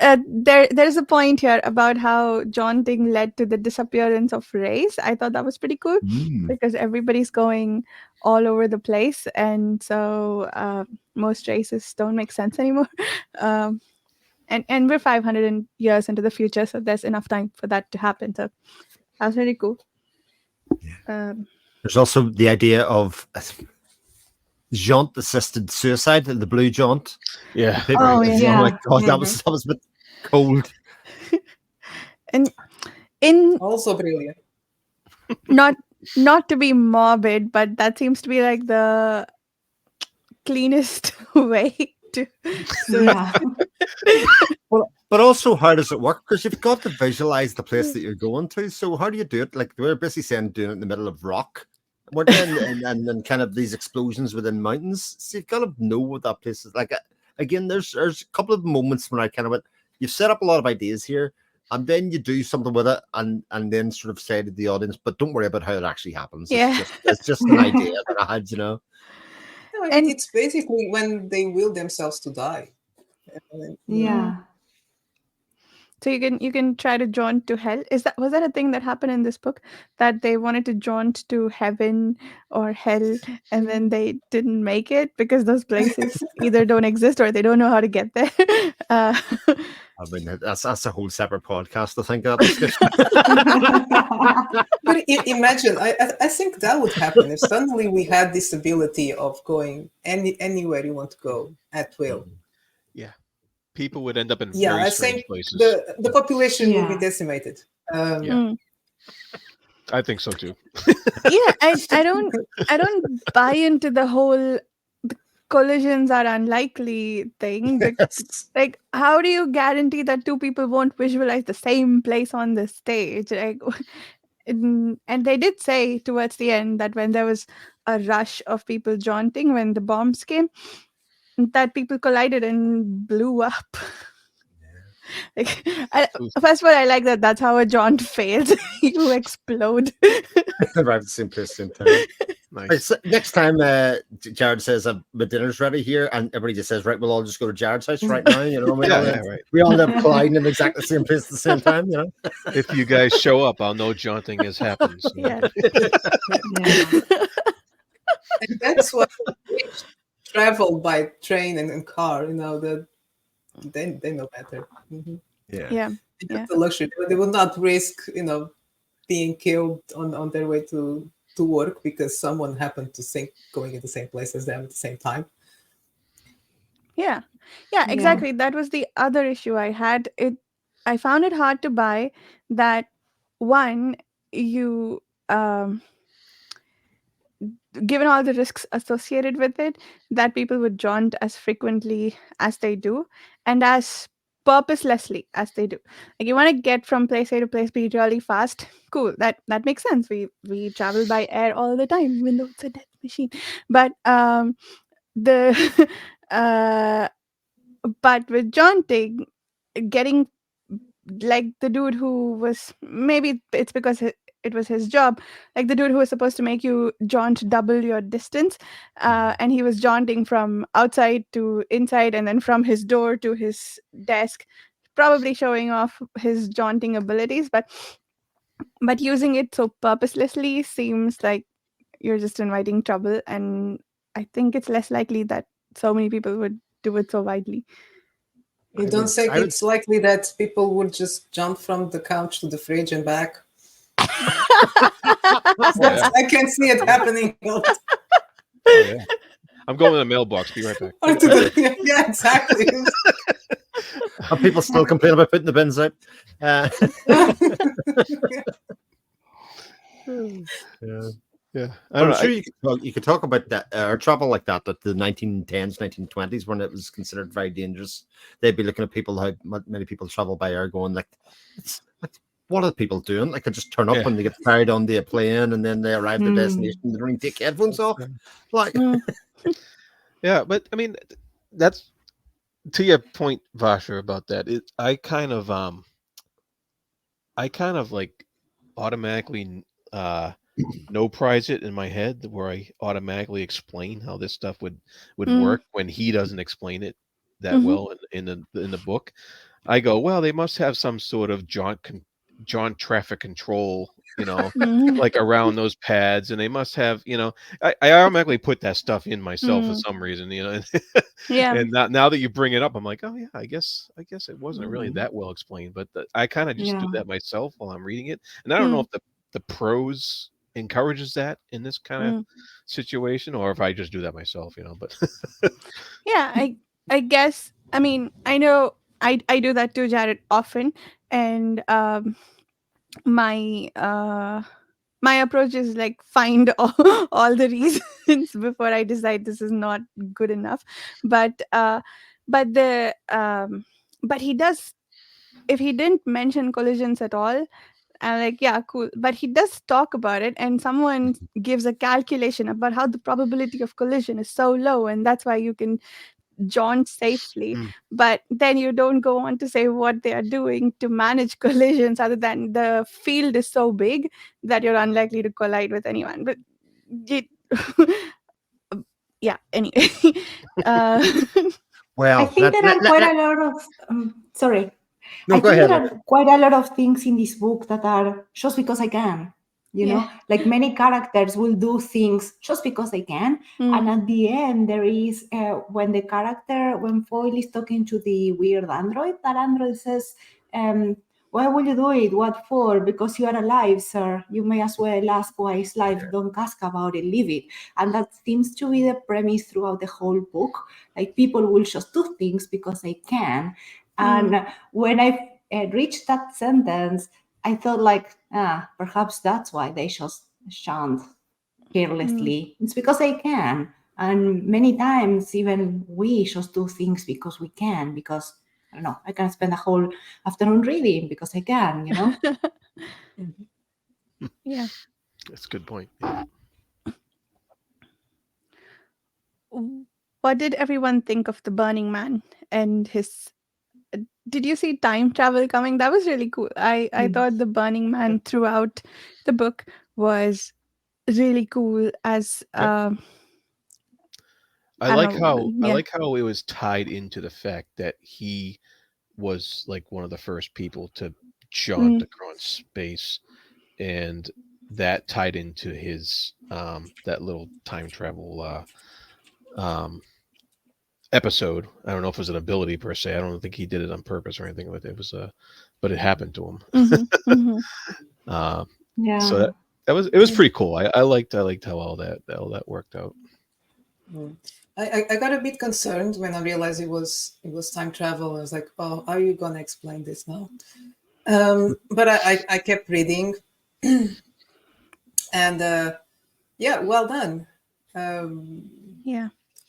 there's a point here about how jaunting led to the disappearance of race. I thought that was pretty cool because everybody's going all over the place, and so most races don't make sense anymore. And we're 500 years into the future, so there's enough time for that to happen. So that's really cool. There's also the idea of jaunt assisted suicide, the blue jaunt. Yeah. Oh, yeah. Oh my god, that was a bit cold. And in Also brilliant. not not to be morbid, but that seems to be like the cleanest way to sort of. Yeah. Well, but also, how does it work? Because you've got to visualize the place that you're going to. So, how do you do it? Like, we're basically saying doing it in the middle of rock, weren't you? And kind of these explosions within mountains. So, you've got to know what that place is like. Again, there's a couple of moments when I kind of went, you've set up a lot of ideas here, and then you do something with it, and then sort of say to the audience, but don't worry about how it actually happens. Yeah. It's just an idea that I had, No, I mean, And it's basically when they will themselves to die. And, Yeah. so you can try to jaunt to hell. Was that a thing that happened in this book, that they wanted to jaunt to heaven or hell, and then they didn't make it because those places either don't exist or they don't know how to get there. Uh, I mean, that's a whole separate podcast, I think, that discussion. But imagine, I think that would happen if suddenly we had this ability of going anywhere you want to go at will. Yeah. People would end up in Yeah, very I strange think places. the population will be Yeah. decimated. Yeah. mm. I think so too. Yeah, I don't buy into the whole the collisions are unlikely thing. Yes. Like, how do you guarantee that two people won't visualize the same place on the stage? Like, and they did say towards the end that when there was a rush of people jaunting when the bombs came, that people collided and blew up. Like, first of all, I like that. That's how a jaunt fails. You explode. Arrive at the same place, same time. Right, Nice. so next time Jared says my dinner's ready here, and everybody just says, right, we'll all just go to Jared's house right now. You know, Yeah, right. we all end up colliding in exactly the same place at the same time. You know, If you guys show up, I'll know jaunting has happened. So. Yeah. Yeah. And that's why rich travel by train and car, that they know better. Mhm. yeah. Yeah. They Yeah. have the luxury. They would not risk, being killed on their way to work because someone happened to think going in the same place as them at the same time. Yeah. Yeah. Exactly. That was the other issue I had. I found it hard to buy that one, you given all the risks associated with it, that people would jaunt as frequently as they do and as purposelessly as they do. Like, you want to get from place A to place B really fast. Cool. That makes sense. We travel by air all the time, even though it's a death machine. But the uh but with jaunting, getting, like, the dude who was, maybe it's because it was his job, like the dude who was supposed to make you jaunt double your distance, and he was jaunting from outside to inside and then from his door to his desk, probably showing off his jaunting abilities, but using it so purposelessly seems like you're just inviting trouble, and I think it's less likely that so many people would do it so widely. You don't think I would it's likely that people would just jump from the couch to the fridge and back? Oh, yeah. I can see it happening. Oh, yeah. I'm going to the mailbox. Be right back. Or to yeah, exactly. Are people still complain about putting the bins out? Yeah. Yeah. I don't I'm know. sure you could talk about that or travel like that at the 1910s, 1920s, when it was considered very dangerous. They'd be looking at people, how many people travel by air, going like, what are people doing? Like, they just turn up Yeah. and they get carried on the plane, and then they arrive at the Hmm. destination. They don't even take headphones off. Like, Yeah, but I mean, that's to your point, Vasher, about that. I kind of like automatically no prize it in my head, where I automatically explain how this stuff would Mm. work when he doesn't explain it that Mhm. well in the book. I go, well, they must have some sort of jaunt traffic control, Mhm. like around those pads, and they must have, I automatically put that stuff in myself for Mm. some reason, Yeah. and now that you bring it up, I'm like, oh yeah, I guess it wasn't really Mm. that well explained, but I kind of just do Yeah. that myself while I'm reading it, and I don't know Mm. if the prose encourages that in this kind of Mm. situation, or if I just do that myself, but Yeah, I guess, I mean, I know I do that too, Jared, often, and my my approach is like find all the reasons before I decide this is not good enough. But but the but he does, if he didn't mention collisions at all, I'm like, yeah, cool. But he does talk about it, and someone gives a calculation about how the probability of collision is so low, and that's why you can jaunt safely. Mm. But then you don't go on to say what they are doing to manage collisions, other than the field is so big that you're unlikely to collide with anyone. But it, yeah, anyway. uh, I Well, think there are quite a lot of sorry. no, I go think ahead. there are quite a lot of things in this book that are just because I can. You Yeah. know, like many characters will do things just because they can. And at the end, there is when the character, when Foyle is talking to the weird android, that android says, why will you do it? What for? Because you are alive, sir. You may as well ask why is life. Don't ask about it, leave it. And that seems to be the premise throughout the whole book. Like people will just do things because they can. And when I reached that sentence, I thought like, perhaps that's why they just shunned carelessly. It's because they can. And many times even we just do things because we can, because I don't know, I can spend a whole afternoon reading because I can, you know? Yeah. That's a good point. What did everyone think of the Burning Man and his? Did you see time travel coming? That was really cool. I thought the Burning Man throughout the book was really cool. As Yep. I I don't like know. how I Yeah. like how it was tied into the fact that he was like one of the first people to jaunt across space, and that tied into his that little time travel um episode. I don't know if it was an ability per se. I don't think he did it on purpose or anything with it. It was but it happened to him. uh, so Yeah. it was pretty cool. I liked how all that worked out. I got a bit concerned when I realized it was time travel. I was like, oh, are you gonna explain this now? But I kept reading, and yeah, well done. Yeah.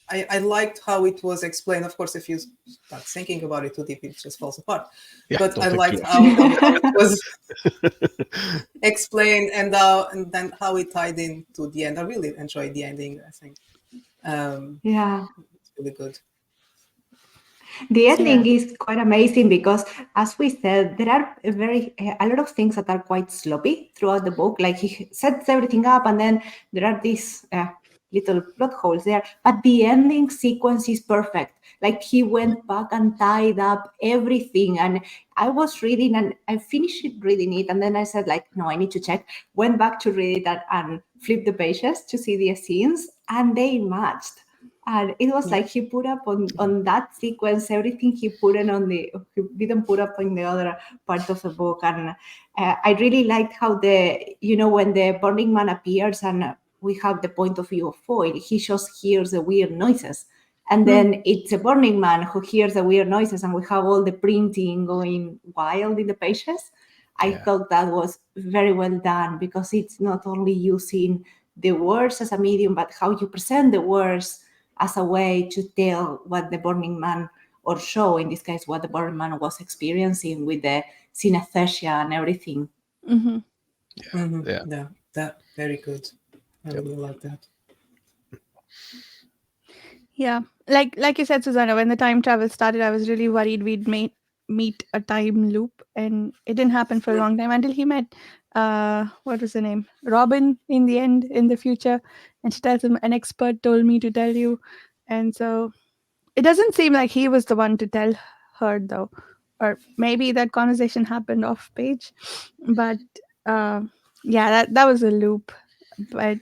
I liked how it was explained. Of course, if you start thinking about it too deep, it just falls apart. Yeah, But don't I think too liked much. how it was explained, and then how it tied into the end. I really enjoyed the ending. I think Yeah. it's really good. The Yeah. ending is quite amazing because, as we said, there are a lot of things that are quite sloppy throughout the book. Like he sets everything up, and then there are these little plot holes there. But the ending sequence is perfect. Like he went back and tied up everything, and I was reading, and I finished reading it, and then I said, like, no, I need to check. Went back to read it and flip the pages to see the scenes, and they matched. And it was like he put up on that sequence everything he put in on the he didn't put up in the other part of the book. And I really liked how when the Burning Man appears and we have the point of view of Foyle, he just hears the weird noises. And then it's a Burning Man who hears the weird noises, and we have all the printing going wild in the pages. I Yeah. thought that was very well done because it's not only using the words as a medium, but how you present the words as a way to tell what the Burning Man, or show in this case what the Burning Man was experiencing with the synesthesia and everything. Yeah. Yeah, that very good. I really like that. Yeah. Like you said, Susanna, when the time travel started, I was really worried we'd meet a time loop, and it didn't happen for a long time until he met what was the name? Robin in the end, in the future. And she tells him, an expert told me to tell you. And so it doesn't seem like he was the one to tell her, though. Or maybe that conversation happened off page. But yeah, that was a loop. But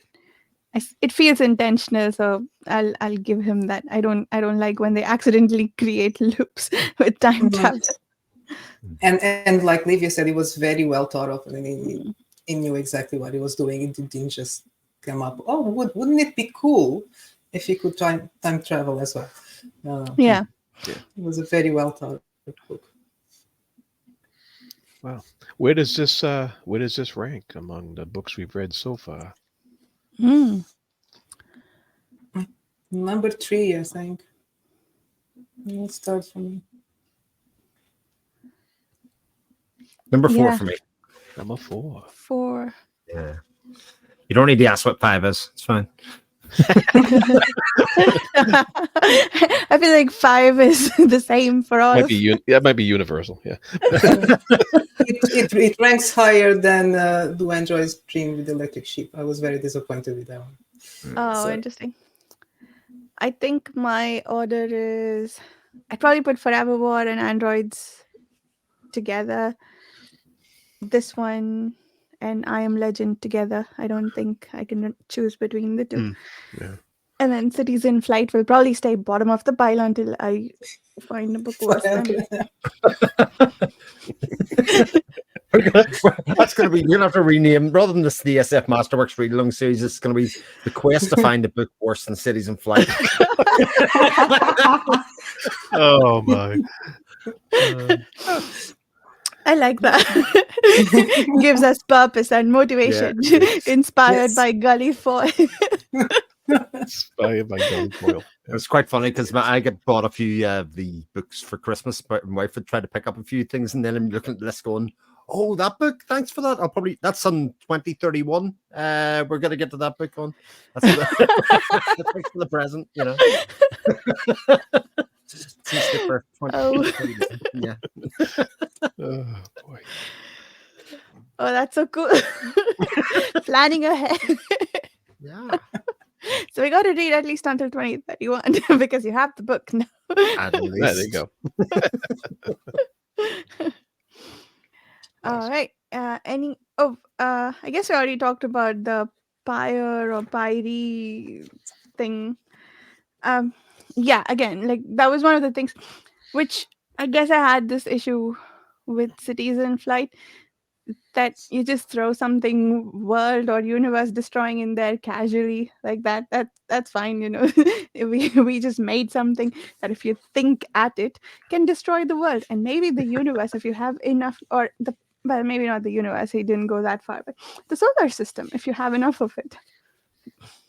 it feels intentional, so I'll give him that. I don't like when they accidentally create loops with time travel. And like Livia said, it was very well thought of. I mean, he knew exactly what he was doing. It didn't just come up. Oh, wouldn't it be cool if he could time travel as well? Yeah. It was a very well thought book. Wow. Where does this rank among the books we've read so far? Hmm. Number 3, I think. Let's start from Number 4 Yeah. for me. Number 4. 4. Yeah. You don't need to ask what 5 is. It's fine. I feel like 5 is the same for all Might of be that might be universal. Yeah. it ranks higher than Do Androids Dream with the Electric Sheep. I was very disappointed with that one. Oh, So- interesting. I think my order is I'd probably put Forever War and Androids together. This one and I Am Legend together. I don't think I can choose between the two. Yeah. And then Cities in Flight will probably stay bottom of the pile until I find a book worse than it. That's going to be, you're going to have to rename, rather than the SF Masterworks read along series, it's going to be the quest to find a book worse than Cities in Flight. Oh my. I like that. Gives us purpose and motivation. Inspired Yes. by Gully Foy. Inspired by Gully Foyle. It's quite funny because I get bought a few of the books for Christmas, but my wife would try to pick up a few things, and then I'm looking at the list going, oh, that book, thanks for that. That's on 2031. We're going to get to that book on. That's for that's for the present, you know. For 2031. Yeah. Oh boy. Oh, that's so cool. Planning ahead. Yeah. So we got to read at least until 2031 because you have the book now. At Yeah, there you least. go. All right. I guess we already talked about the pyre or pyre thing. Yeah, again, like that was one of the things which I guess I had this issue with Cities in Flight, that you just throw something world or universe destroying in there casually like that's fine, we just made something that if you think at it can destroy the world and maybe the universe if you have enough, or the well, maybe not the universe, he didn't go that far, but the solar system if you have enough of it.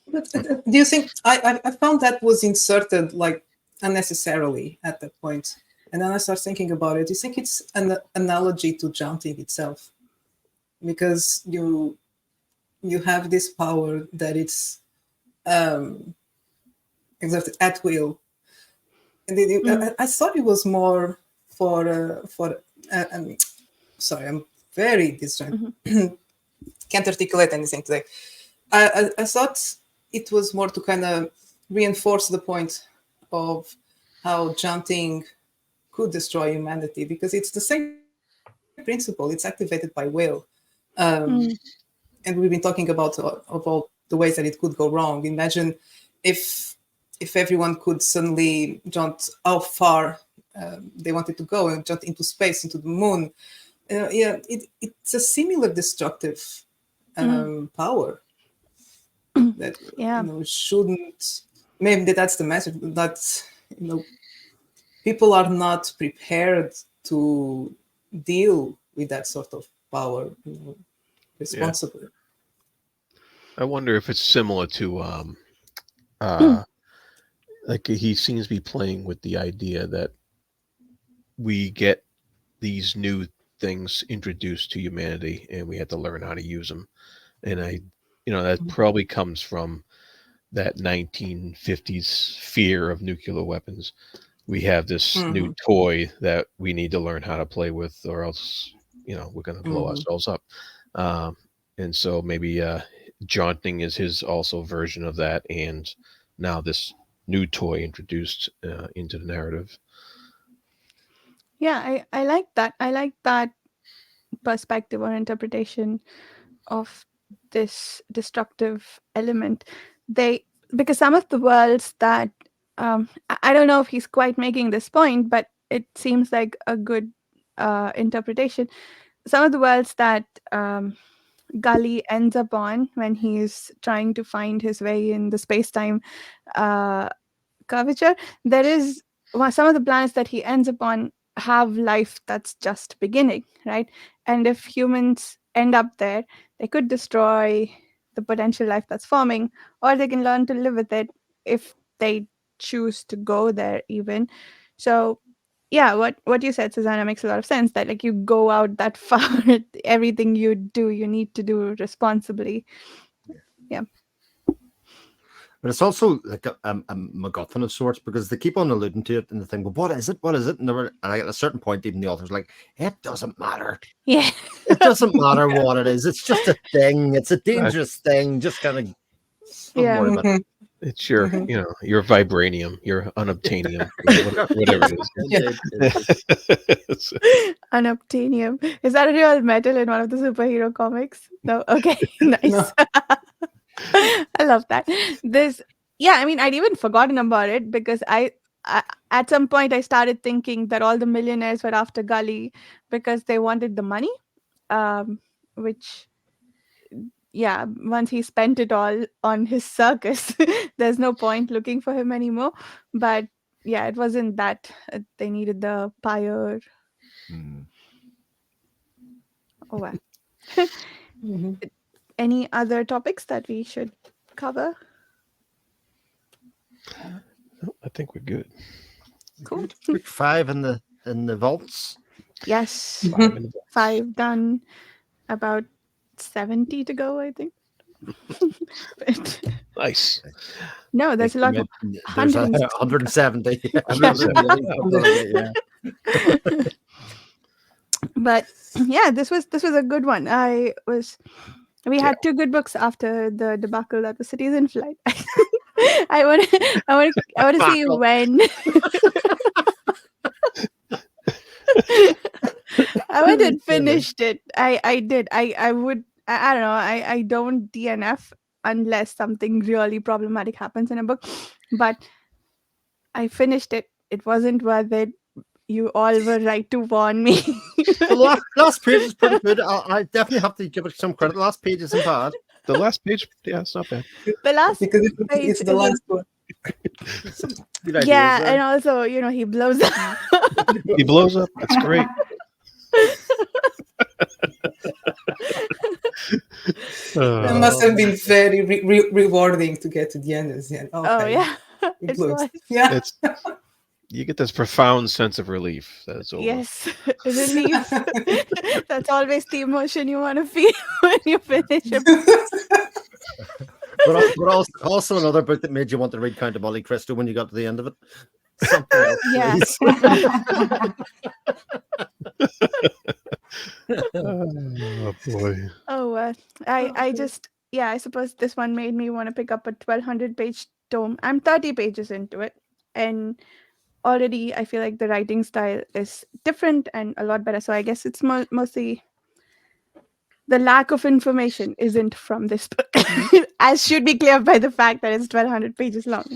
But do you think I found that was inserted like unnecessarily at that point? And then I start thinking about it. Do you think it's an analogy to jumping itself? Because you have this power that it's exerted at will. And I thought it was more for sorry, I'm very distracted. Can't articulate anything today. I thought it was more to kind of reinforce the point of how jumping could destroy humanity, because it's the same principle. It's activated by will. And we've been talking about of all the ways that it could go wrong. Imagine if everyone could suddenly jump how far they wanted to go and jump into space, into the moon. It's a similar destructive power that shouldn't. Maybe that's the message. That people are not prepared to deal with that sort of power responsibly. I wonder if it's similar to like he seems to be playing with the idea that we get these new things introduced to humanity and we have to learn how to use them. And that probably comes from that 1950s fear of nuclear weapons. We have this new toy that we need to learn how to play with, or else, we're going to blow ourselves up. And so maybe jaunting is his also version of that. And now this new toy introduced into the narrative. Yeah, I like that. I like that perspective or interpretation of this destructive element. Because some of the worlds that I don't know if he's quite making this point, but it seems like a good interpretation. Some of the worlds that Gully ends up on when he's trying to find his way in the space-time curvature, there is some of the planets that he ends up on have life that's just beginning, right? And if humans end up there, they could destroy the potential life that's forming, or they can learn to live with it if they choose to go there even. So yeah, what you said, Susanna, makes a lot of sense, that like you go out that far, everything you do, you need to do responsibly. Yeah. But it's also like a MacGuffin of sorts, because they keep on alluding to it and they think, well, what is it? What is it? And at a certain point, even the author's like, it doesn't matter. Yeah. It doesn't matter what it is. It's just a thing. It's a dangerous thing. Just kind of don't Yeah. worry about it. It's your, your vibranium, your unobtainium, whatever it is. Unobtainium. Is that a real metal in one of the superhero comics? No. Okay. Nice. I love that. I mean, I'd even forgotten about it because I at some point I started thinking that all the millionaires were after Gully because they wanted the money. Which, yeah, once he spent it all on his circus, there's no point looking for him anymore. But yeah, it wasn't that they needed the pyre. Oh well. Any other topics that we should cover? I think we're good. Cool. Book 5 in the vaults. Yes. 5 done. About 70 to go, I think. But Nice. no, there's a lot more. There's 170. But yeah, this was a good one. We had 2 good books after the debacle that was Cities in Flight. I want to see when I went and finished it. I did. I would. I don't know. I don't DNF unless something really problematic happens in a book. But I finished it. It wasn't worth it. You all were right to warn me. The last page is pretty good. I definitely have to give it some credit. The last page isn't bad. The last page, yeah, it's not bad. The last Because page it's the last one. Good ideas yeah, there. and also, he blows up. He blows up. It's great. It must have been very rewarding to get to the end and say, Oh okay, yeah, it it looks. was. Yeah. You get this profound sense of relief that it's over. Yes, relief. That's always the emotion you want to feel when you finish a book. But also another book that made you want to read Count of Monte Cristo when you got to the end of it. Something else, Yeah. Oh boy. Oh, I suppose this one made me want to pick up a 1,200-page tome. I'm 30 pages into it, and already I feel like the writing style is different and a lot better. So I guess it's mostly the lack of information isn't from this book, as should be clear by the fact that it's 1,200 pages long.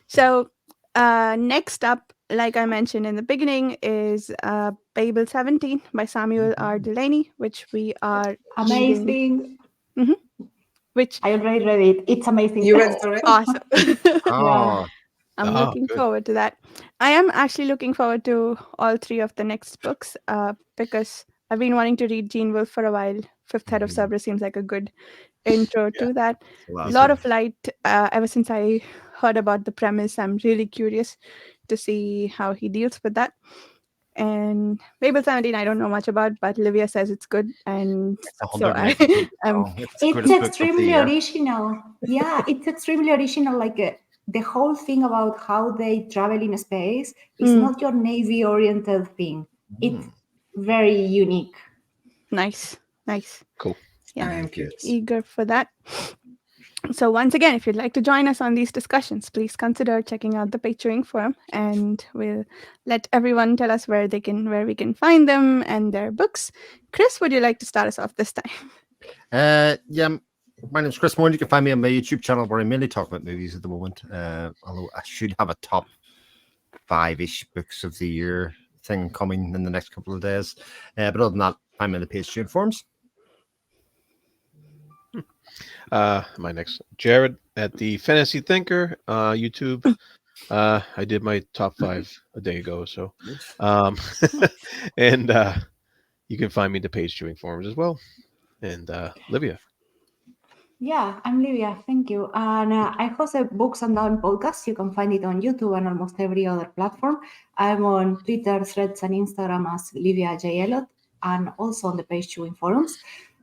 So next up, like I mentioned in the beginning, is Babel 17 by Samuel R. Delaney, which we are reading. Amazing. Which I already read it. It's amazing. You read it already? awesome. Oh, I'm Oh, looking good. forward to that. I am actually looking forward to all 3 of the next books because I've been wanting to read Gene Wolfe for a while. Fifth Head of Cerberus seems like a good intro to that. A lot of light. Ever since I heard about the premise, I'm really curious to see how he deals with that. And Babel 17, I don't know much about, but Livia says it's good, and so it's extremely original. Yeah, it's extremely original. Like the whole thing about how they travel in space is not your Navy-oriented thing. It's very unique. Nice. Cool. Yeah, I am curious. eager for that. So once again, if you'd like to join us on these discussions, please consider checking out the Patreon forum, and we'll let everyone tell us where we can find them and their books. Chris, would you like to start us off this time? Yeah, my name's Chris Moore. You can find me on my YouTube channel where I mainly talk about movies at the moment. Although I should have a top 5-ish books of the year thing coming in the next couple of days. But other than that, I'm in the Patreon forums. My next Jared at the Fantasy Thinker YouTube. I did my top 5 a day ago, so Good. um, Nice. and you can find me in the page chewing forums as well. And Livia, Yeah, I'm Livia. Thank you. And I host a Books and Down podcast. You can find it on YouTube and almost every other platform. I'm on Twitter, Threads, and Instagram as Livia J. Elliot, and also on the page chewing forums.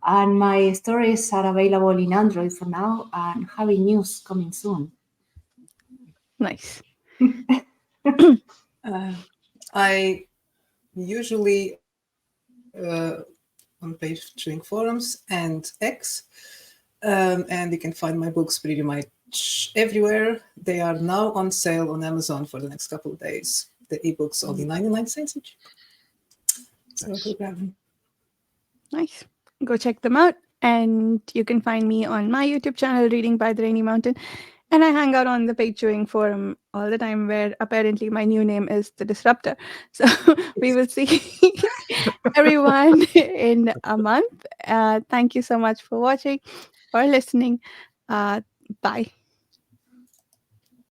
And my stories are available in Android for now and having news coming soon. Nice. I usually on page chewing forums and X. And you can find my books pretty much everywhere. They are now on sale on Amazon for the next couple of days. The ebooks only 99 cents each. So nice. go grab them. Nice. Go check them out. And you can find me on my YouTube channel, Reading by the Rainy Mountain. And I hang out on the Page Chewing forum all the time, where apparently my new name is The Disruptor. So we will see everyone in a month. Thank you so much for watching or listening. Bye.